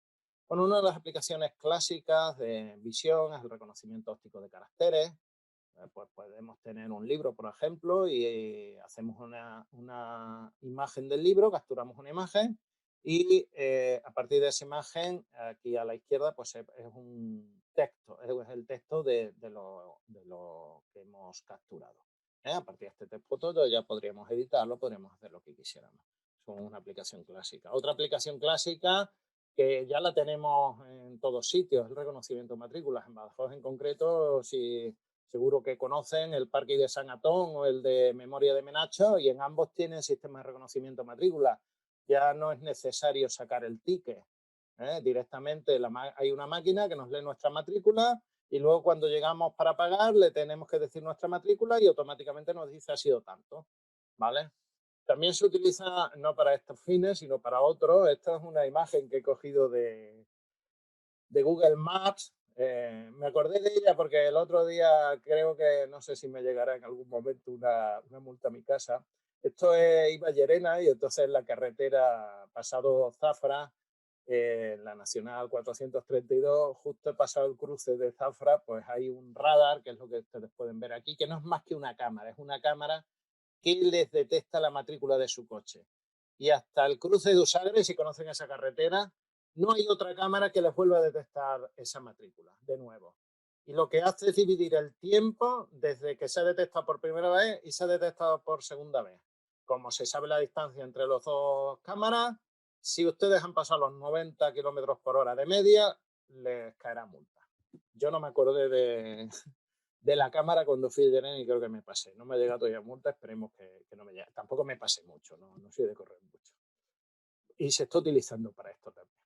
Bueno, una de las aplicaciones clásicas de visión es el reconocimiento óptico de caracteres. Pues podemos tener un libro, por ejemplo, y hacemos una imagen del libro, capturamos una imagen y a partir de esa imagen, aquí a la izquierda, pues es un texto, es el texto de lo que hemos capturado. A partir de este texto todo ya podríamos editarlo, podríamos hacer lo que quisiéramos. Es una aplicación clásica. Otra aplicación clásica que ya la tenemos en todos sitios, el reconocimiento de matrículas. En Badajoz en concreto, seguro que conocen el Parque de San Atón o el de Memoria de Menacho, y en ambos tienen sistema de reconocimiento de matrícula. Ya no es necesario sacar el ticket. Directamente hay una máquina que nos lee nuestra matrícula y luego cuando llegamos para pagar le tenemos que decir nuestra matrícula y automáticamente nos dice ha sido tanto. ¿Vale? También se utiliza no para estos fines, sino para otros. Esta es una imagen que he cogido de Google Maps. Me acordé de ella porque el otro día creo que, no sé si me llegará en algún momento una multa a mi casa. Esto es, iba a Llerena y entonces la carretera pasado Zafra, la Nacional 432, justo he pasado el cruce de Zafra, pues hay un radar, que es lo que ustedes pueden ver aquí, que no es más que una cámara, es una cámara que les detecta la matrícula de su coche. Y hasta el cruce de Usagre, si conocen esa carretera, no hay otra cámara que les vuelva a detectar esa matrícula de nuevo. Y lo que hace es dividir el tiempo desde que se ha detectado por primera vez y se ha detectado por segunda vez. Como se sabe la distancia entre las dos cámaras, si ustedes han pasado los 90 kilómetros por hora de media, les caerá multa. Yo no me acordé de la cámara cuando fui de Llerena y creo que me pasé. No me ha llegado todavía multa, esperemos que no me llegue. Tampoco me pasé mucho, no soy de correr mucho. Y se está utilizando para esto también.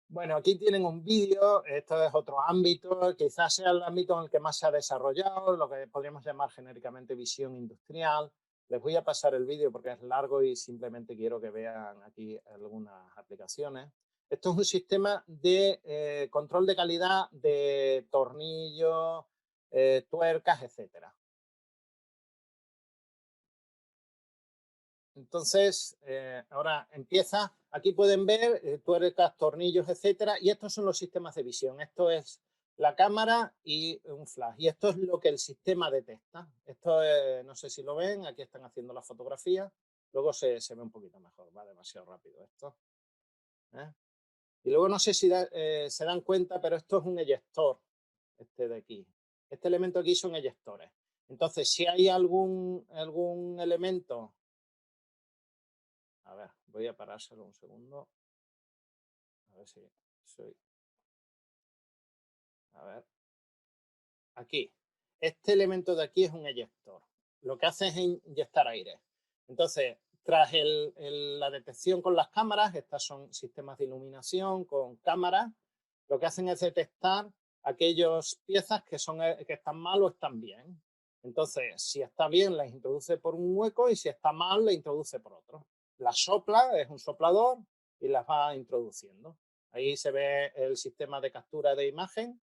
Bueno, aquí tienen un vídeo, esto es otro ámbito, quizás sea el ámbito en el que más se ha desarrollado, lo que podríamos llamar genéricamente visión industrial. Les voy a pasar el vídeo porque es largo y simplemente quiero que vean aquí algunas aplicaciones. Esto es un sistema de control de calidad de tornillos, tuercas, etcétera. Entonces, ahora empieza, aquí pueden ver tuercas, tornillos, etcétera, y estos son los sistemas de visión. Esto es la cámara y un flash, y esto es lo que el sistema detecta. Esto no sé si lo ven, aquí están haciendo la fotografía, luego se ve un poquito mejor, va demasiado rápido esto. ¿Eh? Y luego no sé si se dan cuenta, pero esto es un eyector, este de aquí. Este elemento aquí son eyectores. Entonces, si hay algún elemento. A ver, voy a parárselo un segundo. A ver si soy. A ver. Aquí. Este elemento de aquí es un eyector. Lo que hace es inyectar aire. Entonces, tras la detección con las cámaras, estas son sistemas de iluminación con cámaras, lo que hacen es detectar aquellas piezas que están mal o están bien. Entonces, si está bien, las introduce por un hueco y si está mal, la introduce por otro. La sopla, es un soplador y las va introduciendo. Ahí se ve el sistema de captura de imagen.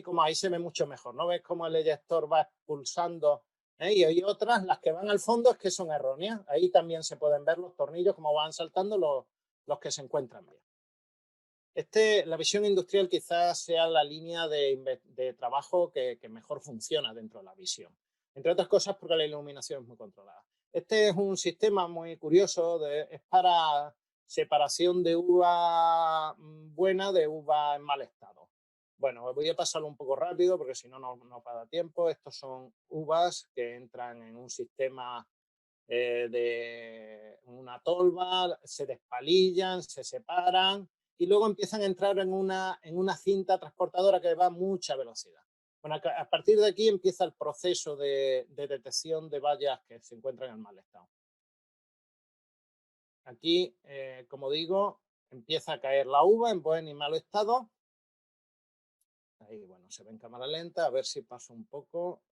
Como ahí se ve mucho mejor, ¿no? ¿Ves cómo el eyector va expulsando? Y hay otras, las que van al fondo, es que son erróneas. Ahí también se pueden ver los tornillos, como van saltando los que se encuentran bien. La visión industrial quizás sea la línea de trabajo que mejor funciona dentro de la visión. Entre otras cosas porque la iluminación es muy controlada. Este es un sistema muy curioso, es para separación de uva buena de uva en mal estado. Bueno, voy a pasarlo un poco rápido porque si no, no va a dar tiempo. Estos son uvas que entran en un sistema de una tolva, se despalillan, se separan y luego empiezan a entrar en una cinta transportadora que va a mucha velocidad. Bueno, a partir de aquí empieza el proceso de detección de bayas que se encuentran en mal estado. Aquí, como digo, empieza a caer la uva en buen y mal estado. Ahí, bueno, se ve en cámara lenta, a ver si paso un poco.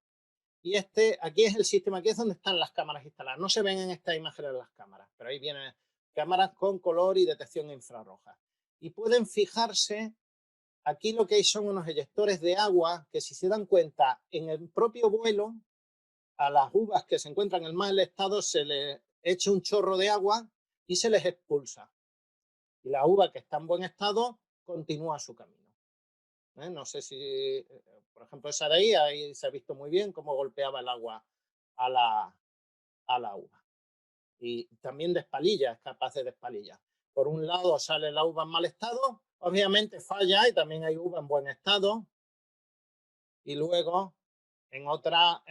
Y aquí es el sistema, aquí es donde están las cámaras instaladas. No se ven en esta imagen de las cámaras, pero ahí vienen cámaras con color y detección infrarroja. Y pueden fijarse, aquí lo que hay son unos eyectores de agua que si se dan cuenta, en el propio vuelo, a las uvas que se encuentran en mal estado se les echa un chorro de agua y se les expulsa. Y la uva que está en buen estado continúa su camino. No sé si, por ejemplo, esa de ahí se ha visto muy bien cómo golpeaba el agua a la uva. Y también despalilla, es capaz de despalillar. Por un lado sale la uva en mal estado, obviamente falla y también hay uva en buen estado. Y luego en otra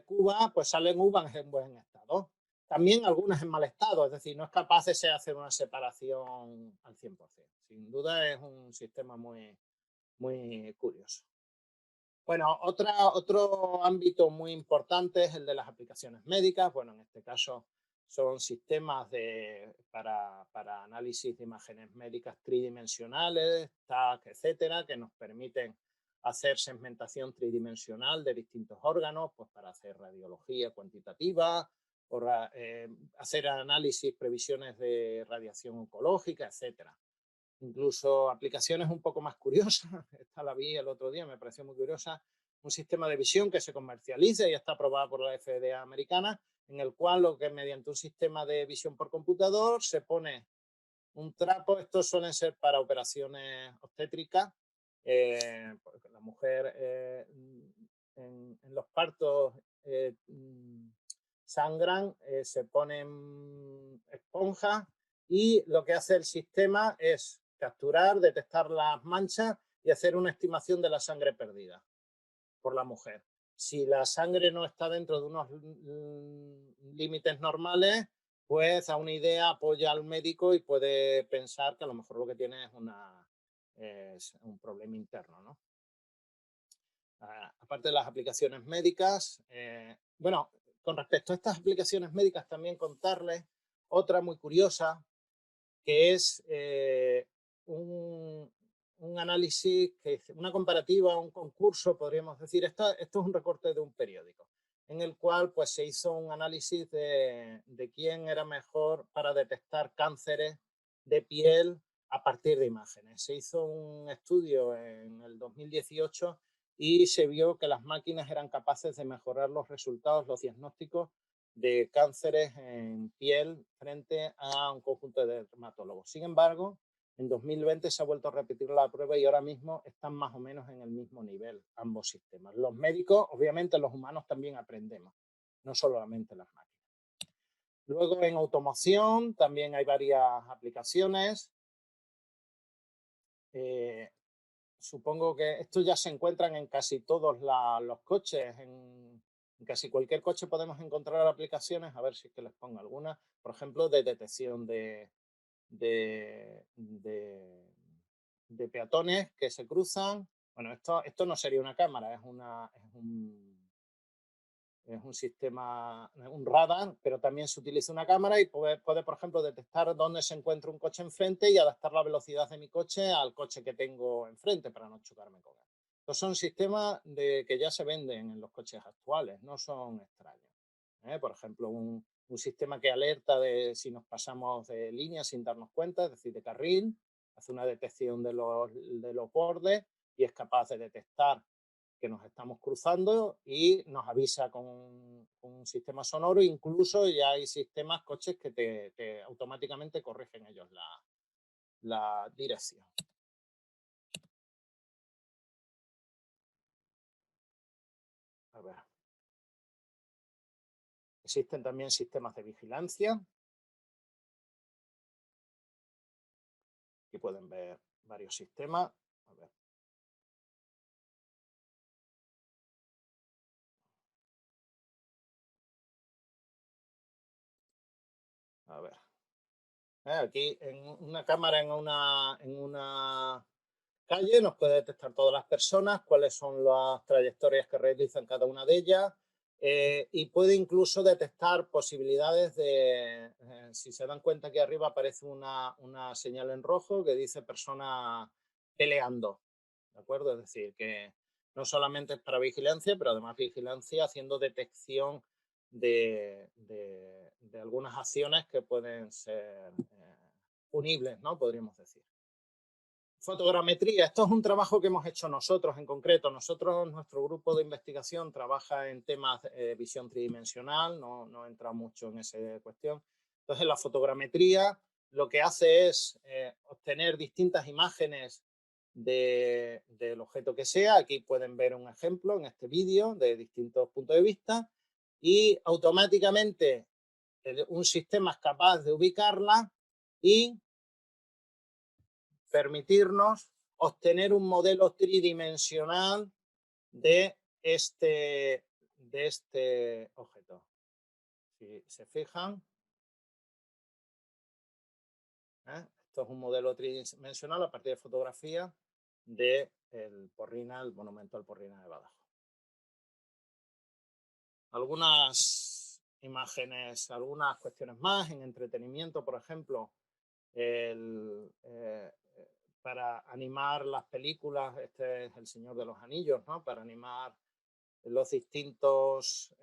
cuba pues salen uvas en buen estado. También algunas en mal estado, es decir, no es capaz de hacer una separación al 100%. Sin duda es un sistema muy, muy curioso. Bueno, otro ámbito muy importante es el de las aplicaciones médicas. Bueno, en este caso son sistemas para análisis de imágenes médicas tridimensionales, TAC, etcétera, que nos permiten hacer segmentación tridimensional de distintos órganos, pues para hacer radiología cuantitativa, hacer análisis, previsiones de radiación oncológica, etcétera. incluso aplicaciones un poco más curiosas. Esta la vi el otro día, me pareció muy curiosa. Un sistema de visión que se comercializa y está aprobado por la FDA americana, en el cual lo que mediante un sistema de visión por computador se pone un trapo. Estos suelen ser para operaciones obstétricas. La mujer en los partos sangran, se ponen esponjas y lo que hace el sistema es capturar, detectar las manchas y hacer una estimación de la sangre perdida por la mujer. Si la sangre no está dentro de unos límites normales, pues a una idea apoya al médico y puede pensar que a lo mejor lo que tiene es un problema interno, ¿no? Aparte de las aplicaciones médicas, bueno, con respecto a estas aplicaciones médicas también contarles otra muy curiosa, que es un análisis, una comparativa, un concurso, podríamos decir. Esto es un recorte de un periódico, en el cual pues, se hizo un análisis de quién era mejor para detectar cánceres de piel a partir de imágenes. Se hizo un estudio en el 2018 y se vio que las máquinas eran capaces de mejorar los resultados, los diagnósticos de cánceres en piel frente a un conjunto de dermatólogos. Sin embargo, en 2020 se ha vuelto a repetir la prueba y ahora mismo están más o menos en el mismo nivel ambos sistemas. Los médicos, obviamente los humanos también aprendemos, no solamente las máquinas. Luego en automoción también hay varias aplicaciones. Supongo que estos ya se encuentran en casi todos los coches. En casi cualquier coche podemos encontrar aplicaciones, a ver si es que les pongo alguna, por ejemplo, de detección de peatones que se cruzan. Bueno, esto no sería una cámara, es un sistema, un radar, pero también se utiliza una cámara y puede, por ejemplo, detectar dónde se encuentra un coche enfrente y adaptar la velocidad de mi coche al coche que tengo enfrente para no chocarme con él. Estos son sistemas que ya se venden en los coches actuales, no son extraños. Por ejemplo, un sistema que alerta de si nos pasamos de línea sin darnos cuenta, es decir, de carril, hace una detección de los bordes y es capaz de detectar que nos estamos cruzando y nos avisa con un sistema sonoro. Incluso ya hay sistemas, coches que te automáticamente corrigen ellos la dirección. A ver. Existen también sistemas de vigilancia. Aquí pueden ver varios sistemas. A ver. A ver. Aquí en una cámara en una calle nos puede detectar todas las personas, cuáles son las trayectorias que realizan cada una de ellas, y puede incluso detectar posibilidades si se dan cuenta que arriba aparece una señal en rojo que dice persona peleando, ¿de acuerdo? Es decir, que no solamente es para vigilancia, pero además vigilancia haciendo detección de algunas acciones que pueden ser punibles, ¿no? Podríamos decir. Fotogrametría, esto es un trabajo que hemos hecho nosotros en concreto. Nuestro grupo de investigación trabaja en temas de visión tridimensional, no entra mucho en esa cuestión. Entonces, la fotogrametría lo que hace es obtener distintas imágenes del objeto que sea. Aquí pueden ver un ejemplo en este vídeo de distintos puntos de vista y automáticamente un sistema es capaz de ubicarla y permitirnos obtener un modelo tridimensional de este objeto. Si se fijan, esto es un modelo tridimensional a partir de fotografía del Porrina, el monumento al Porrina de Badajoz. Algunas imágenes, algunas cuestiones más en entretenimiento, por ejemplo, para animar las películas, este es El Señor de los Anillos, ¿no? Para animar los distintos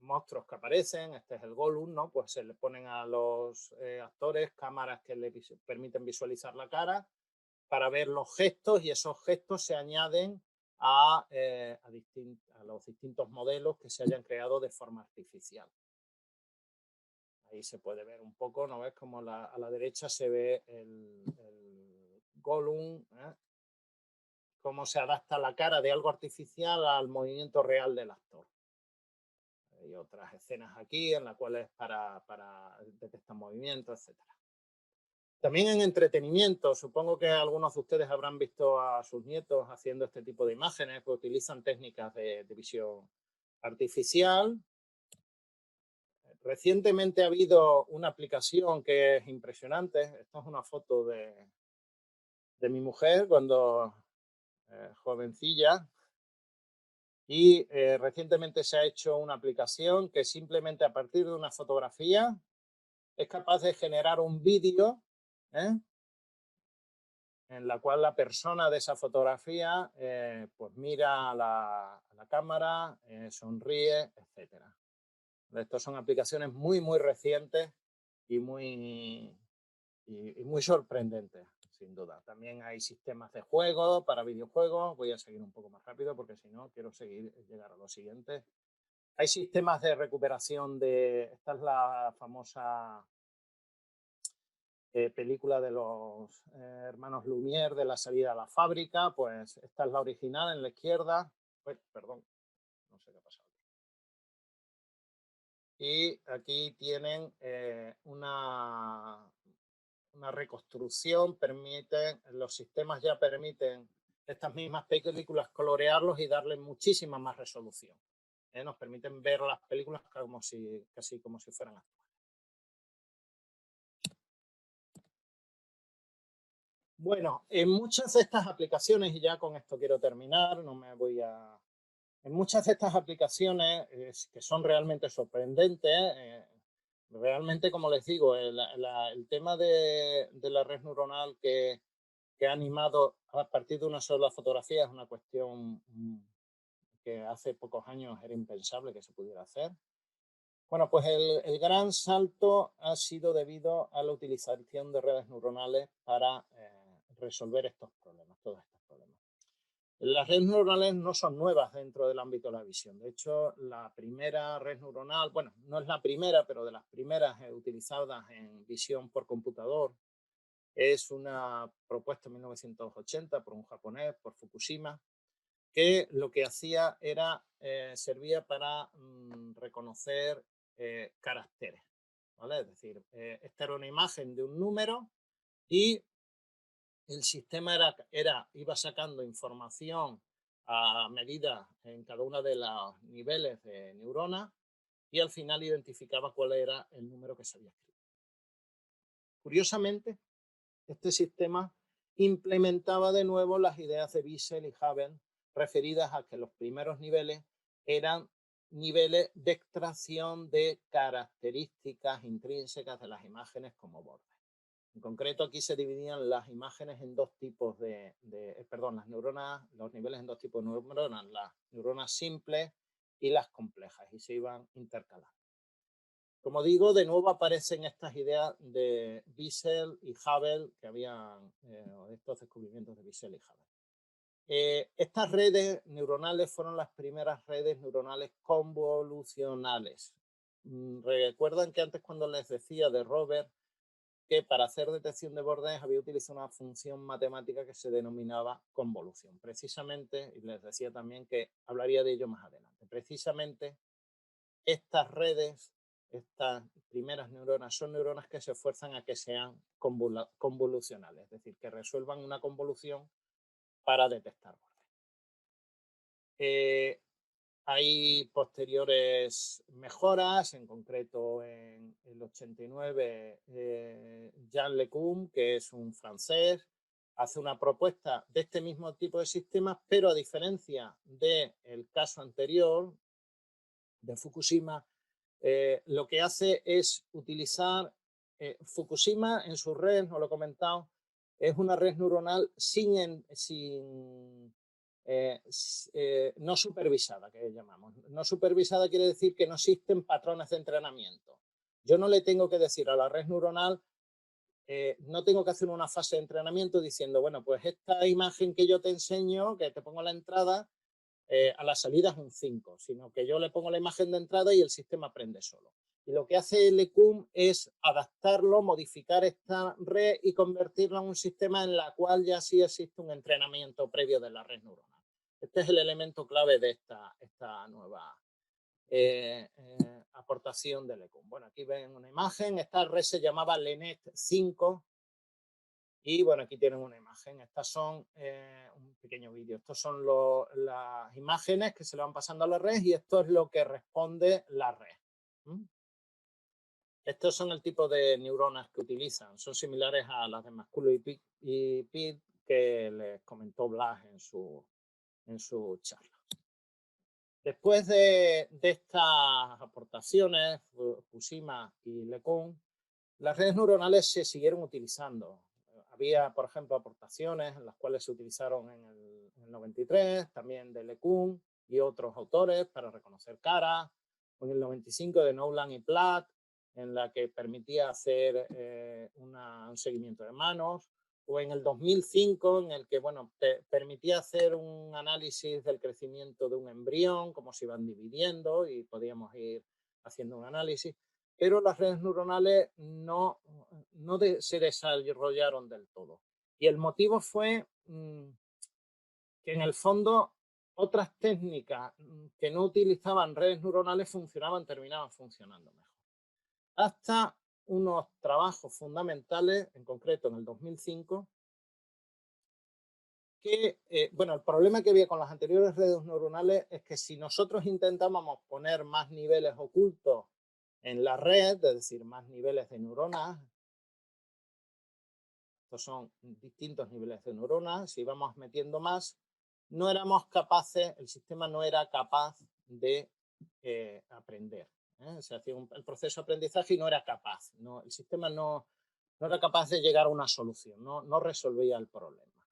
monstruos que aparecen, este es el Gollum, ¿no? Pues se le ponen a los actores cámaras que le permiten visualizar la cara para ver los gestos y esos gestos se añaden a los distintos modelos que se hayan creado de forma artificial. Ahí se puede ver un poco, ¿no ves? Como a la derecha se ve el Gollum, cómo se adapta la cara de algo artificial al movimiento real del actor. Hay otras escenas aquí en las cuales para detectar movimientos, etc. También en entretenimiento, supongo que algunos de ustedes habrán visto a sus nietos haciendo este tipo de imágenes, que utilizan técnicas de visión artificial. Recientemente ha habido una aplicación que es impresionante. Esta es una foto de mi mujer cuando jovencilla. Y recientemente se ha hecho una aplicación que simplemente a partir de una fotografía es capaz de generar un vídeo en la cual la persona de esa fotografía pues mira a la cámara, sonríe, etc. Estas son aplicaciones muy, muy recientes y muy sorprendentes, sin duda. También hay sistemas de juego para videojuegos. Voy a seguir un poco más rápido porque si no quiero llegar a lo siguiente. Hay sistemas de recuperación esta es la famosa película de los hermanos Lumière de La salida a la fábrica, pues esta es la original en la izquierda. Perdón, no sé qué ha pasado. Y aquí tienen una reconstrucción, los sistemas ya permiten estas mismas películas colorearlos y darle muchísima más resolución. Nos permiten ver las películas casi como si fueran actuales. Bueno, en muchas de estas aplicaciones, y ya con esto quiero terminar, en muchas de estas aplicaciones que son realmente sorprendentes, realmente, como les digo, el tema de la red neuronal que ha animado a partir de una sola fotografía es una cuestión que hace pocos años era impensable que se pudiera hacer. Bueno, pues el gran salto ha sido debido a la utilización de redes neuronales para resolver todos estos problemas. Las redes neuronales no son nuevas dentro del ámbito de la visión. De hecho, la primera red neuronal, bueno, no es la primera, pero de las primeras utilizadas en visión por computador, es una propuesta en 1980 por un japonés, por Fukushima, que lo que hacía era, servía para reconocer caracteres, ¿vale? Es decir, esta era una imagen de un número y el sistema iba sacando información a medida en cada uno de los niveles de neuronas y al final identificaba cuál era el número que se había escrito. Curiosamente, este sistema implementaba de nuevo las ideas de Wiesel y Havel referidas a que los primeros niveles eran niveles de extracción de características intrínsecas de las imágenes como bordes. En concreto, aquí se dividían las imágenes en dos tipos las neuronas, los niveles en dos tipos de neuronas, las neuronas simples y las complejas, y se iban intercalando. Como digo, de nuevo aparecen estas ideas de Wiesel y Havel, que habían estos descubrimientos de Wiesel y Havel. Estas redes neuronales fueron las primeras redes neuronales convolucionales. Recuerdan que antes cuando les decía de Robert que para hacer detección de bordes había utilizado una función matemática que se denominaba convolución. Precisamente, y les decía también que hablaría de ello más adelante, precisamente estas redes, estas primeras neuronas, son neuronas que se esfuerzan a que sean convolucionales, es decir, que resuelvan una convolución para detectar bordes. Hay posteriores mejoras, en concreto en el 89, Jean LeCun, que es un francés, hace una propuesta de este mismo tipo de sistemas, pero a diferencia del caso anterior de Fukushima, lo que hace es utilizar Fukushima en su red, no lo he comentado, es una red neuronal sin no supervisada, que llamamos. No supervisada quiere decir que no existen patrones de entrenamiento. Yo no le tengo que decir a la red neuronal, no tengo que hacer una fase de entrenamiento diciendo, bueno, pues esta imagen que yo te enseño, que te pongo la entrada, a la salida es un 5, sino que yo le pongo la imagen de entrada y el sistema aprende solo. Y lo que hace el LeCun es adaptarlo, modificar esta red y convertirlo en un sistema en la cual ya sí existe un entrenamiento previo de la red neuronal. Este es el elemento clave de esta nueva aportación de LeCun. Bueno, aquí ven una imagen. Esta red se llamaba LeNet 5. Y bueno, aquí tienen una imagen. Estas son un pequeño vídeo. Estos son las imágenes que se le van pasando a la red y esto es lo que responde la red. Estos son el tipo de neuronas que utilizan. Son similares a las de Masculo y Pitt que les comentó Blas en su charla. Después de estas aportaciones, Fukushima y LeCun, las redes neuronales se siguieron utilizando. Había, por ejemplo, aportaciones en las cuales se utilizaron en el 93, también de LeCun y otros autores para reconocer caras, o en el 95 de Nolan y Platt, en la que permitía hacer un seguimiento de manos, o en el 2005 en el que bueno, permitía hacer un análisis del crecimiento de un embrión, cómo se iban dividiendo y podíamos ir haciendo un análisis. Pero las redes neuronales no se desarrollaron del todo. Y el motivo fue que en el fondo otras técnicas que no utilizaban redes neuronales terminaban funcionando mejor. Hasta unos trabajos fundamentales, en concreto en el 2005, que, bueno, el problema que había con las anteriores redes neuronales es que si nosotros intentábamos poner más niveles ocultos en la red, es decir, más niveles de neuronas, estos son distintos niveles de neuronas, si íbamos metiendo más, no éramos capaces, el sistema no era capaz de aprender. Se hacía el proceso de aprendizaje y no era capaz, el sistema no era capaz de llegar a una solución, no resolvía el problema.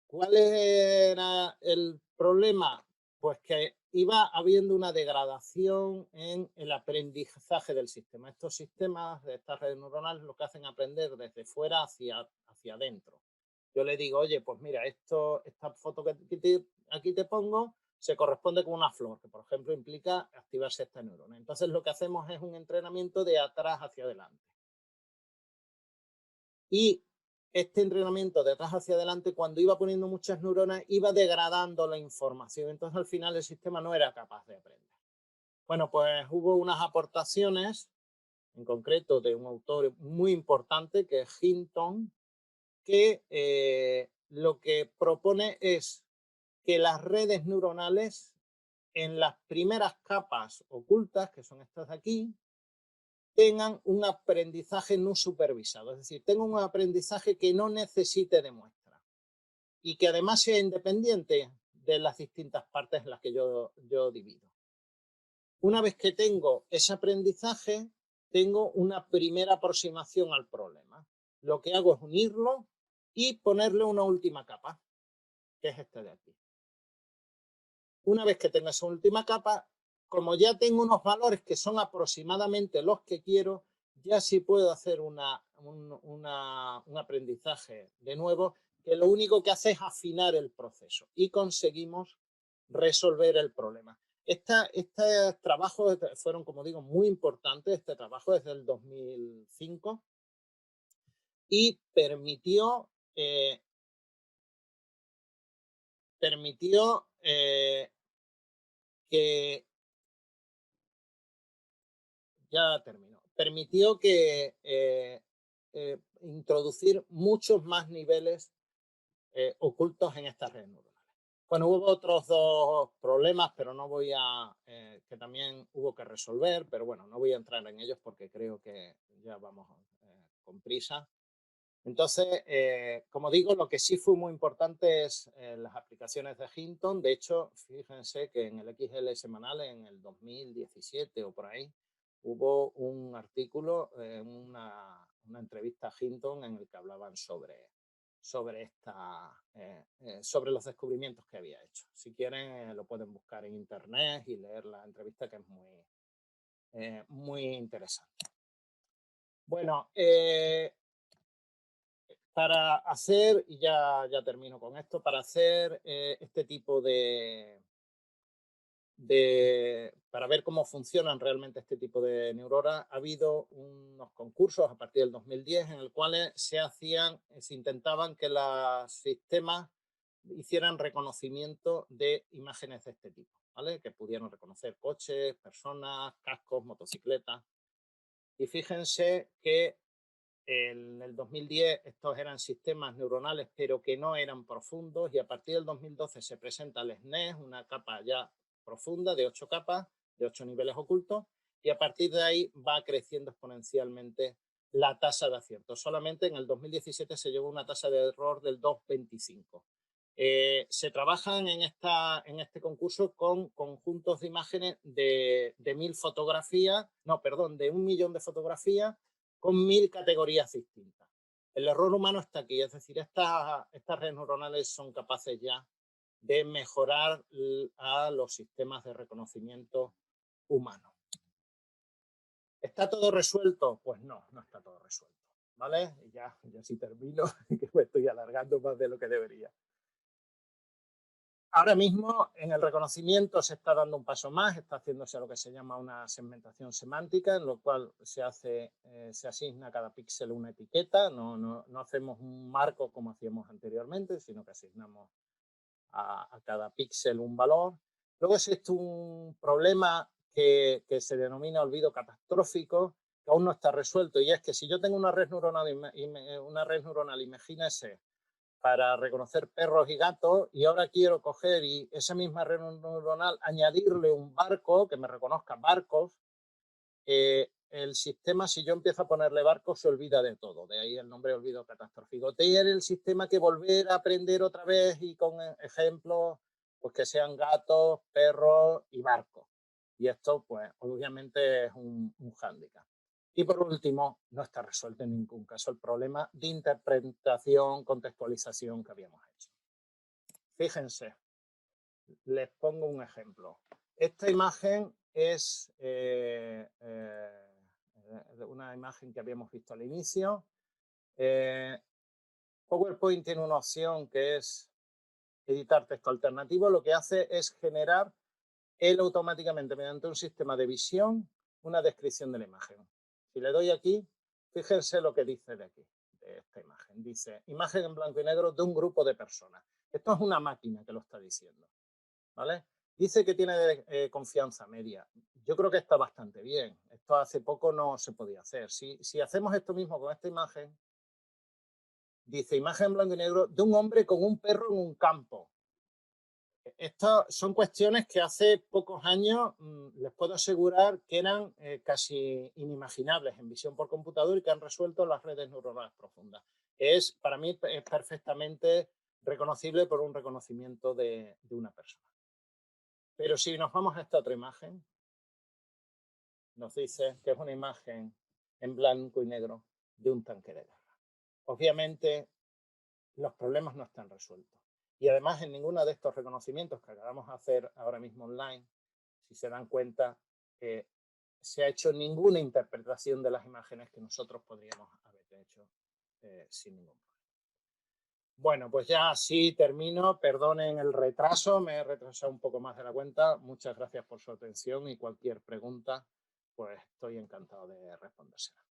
¿Cuál era el problema? Pues que iba habiendo una degradación en el aprendizaje del sistema. Estos sistemas de estas redes neuronales lo que hacen es aprender desde fuera hacia adentro. Yo le digo, oye, pues mira, esta foto que aquí te pongo se corresponde con una flor, que por ejemplo implica activarse esta neurona. Entonces lo que hacemos es un entrenamiento de atrás hacia adelante. Y este entrenamiento de atrás hacia adelante, cuando iba poniendo muchas neuronas, iba degradando la información. Entonces, al final, el sistema no era capaz de aprender. Bueno, pues hubo unas aportaciones, en concreto de un autor muy importante, que es Hinton, que lo que propone es que las redes neuronales, en las primeras capas ocultas, que son estas de aquí, tengan un aprendizaje no supervisado, es decir, tengan un aprendizaje que no necesite de muestra y que además sea independiente de las distintas partes en las que yo divido. Una vez que tengo ese aprendizaje, tengo una primera aproximación al problema. Lo que hago es unirlo y ponerle una última capa, que es este de aquí. Una vez que tengo esa última capa, como ya tengo unos valores que son aproximadamente los que quiero, ya sí puedo hacer un aprendizaje de nuevo, que lo único que hace es afinar el proceso y conseguimos resolver el problema. Estos trabajos fueron, como digo, muy importantes. Este trabajo es del 2005 y permitió que ya terminó. Permitió que introducir muchos más niveles ocultos en estas redes neuronales. Bueno, hubo otros dos problemas, pero no voy a, que también hubo que resolver, pero bueno, no voy a entrar en ellos porque creo que ya vamos con prisa. Entonces, como digo, lo que sí fue muy importante es las aplicaciones de Hinton. De hecho, fíjense que en el XL semanal, en el 2017 o por ahí, hubo un artículo, una entrevista a Hinton en el que hablaban sobre sobre sobre los descubrimientos que había hecho. Si quieren, lo pueden buscar en internet y leer la entrevista, que es muy interesante. Bueno, para hacer, y ya termino con esto, para hacer este tipo para ver cómo funcionan realmente este tipo de neuronas, ha habido unos concursos a partir del 2010 en el cuales se intentaban que los sistemas hicieran reconocimiento de imágenes de este tipo, ¿vale? Que pudieran reconocer coches, personas, cascos, motocicletas. Y fíjense que en el 2010 estos eran sistemas neuronales, pero que no eran profundos, y a partir del 2012 se presenta el SNES, una capa ya profunda de 8 capas, de 8 niveles ocultos, y a partir de ahí va creciendo exponencialmente la tasa de acierto. Solamente en el 2017 se llegó a una tasa de error del 2,25. Se trabajan en este concurso con conjuntos de imágenes de 1.000 fotografías, no, perdón, de 1 millón de fotografías con 1.000 categorías distintas. El error humano está aquí, es decir, estas redes neuronales son capaces ya de mejorar a los sistemas de reconocimiento humano. ¿Está todo resuelto? Pues no está todo resuelto, ¿vale? Ya sí termino, que me estoy alargando más de lo que debería. Ahora mismo en el reconocimiento se está dando un paso más, está haciéndose lo que se llama una segmentación semántica, en lo cual se asigna a cada píxel una etiqueta, no hacemos un marco como hacíamos anteriormente, sino que asignamos a cada píxel un valor. Luego existe un problema que se denomina olvido catastrófico, que aún no está resuelto, y es que si yo tengo una red neuronal, imagínese, para reconocer perros y gatos, y ahora quiero coger y esa misma red neuronal añadirle un barco que me reconozca barcos, el sistema, si yo empiezo a ponerle barcos, se olvida de todo, de ahí el nombre olvido catastrófico. Tiene el sistema que volver a aprender otra vez y con ejemplos pues que sean gatos, perros y barcos. Y esto pues obviamente es un hándicap. Y por último, no está resuelto en ningún caso el problema de interpretación, contextualización que habíamos hecho. Fíjense, les pongo un ejemplo. Esta imagen es una imagen que habíamos visto al inicio. PowerPoint tiene una opción que es editar texto alternativo. Lo que hace es generar él automáticamente, mediante un sistema de visión, una descripción de la imagen. Si le doy aquí, fíjense lo que dice de aquí, de esta imagen. Dice, imagen en blanco y negro de un grupo de personas. Esto es una máquina que lo está diciendo, ¿vale? Dice que tiene confianza media. Yo creo que está bastante bien. Esto hace poco no se podía hacer. Si hacemos esto mismo con esta imagen, dice imagen en blanco y negro de un hombre con un perro en un campo. Estas son cuestiones que hace pocos años les puedo asegurar que eran casi inimaginables en visión por computador y que han resuelto las redes neuronales profundas. Para mí es perfectamente reconocible por un reconocimiento de una persona. Pero si nos vamos a esta otra imagen, nos dice que es una imagen en blanco y negro de un tanque de guerra. Obviamente, los problemas no están resueltos. Y además, en ninguno de estos reconocimientos que acabamos de hacer ahora mismo online, si se dan cuenta, se ha hecho ninguna interpretación de las imágenes que nosotros podríamos haber hecho sin ningún problema. Bueno, pues ya así termino. Perdonen el retraso, me he retrasado un poco más de la cuenta. Muchas gracias por su atención y cualquier pregunta, pues estoy encantado de respondérsela.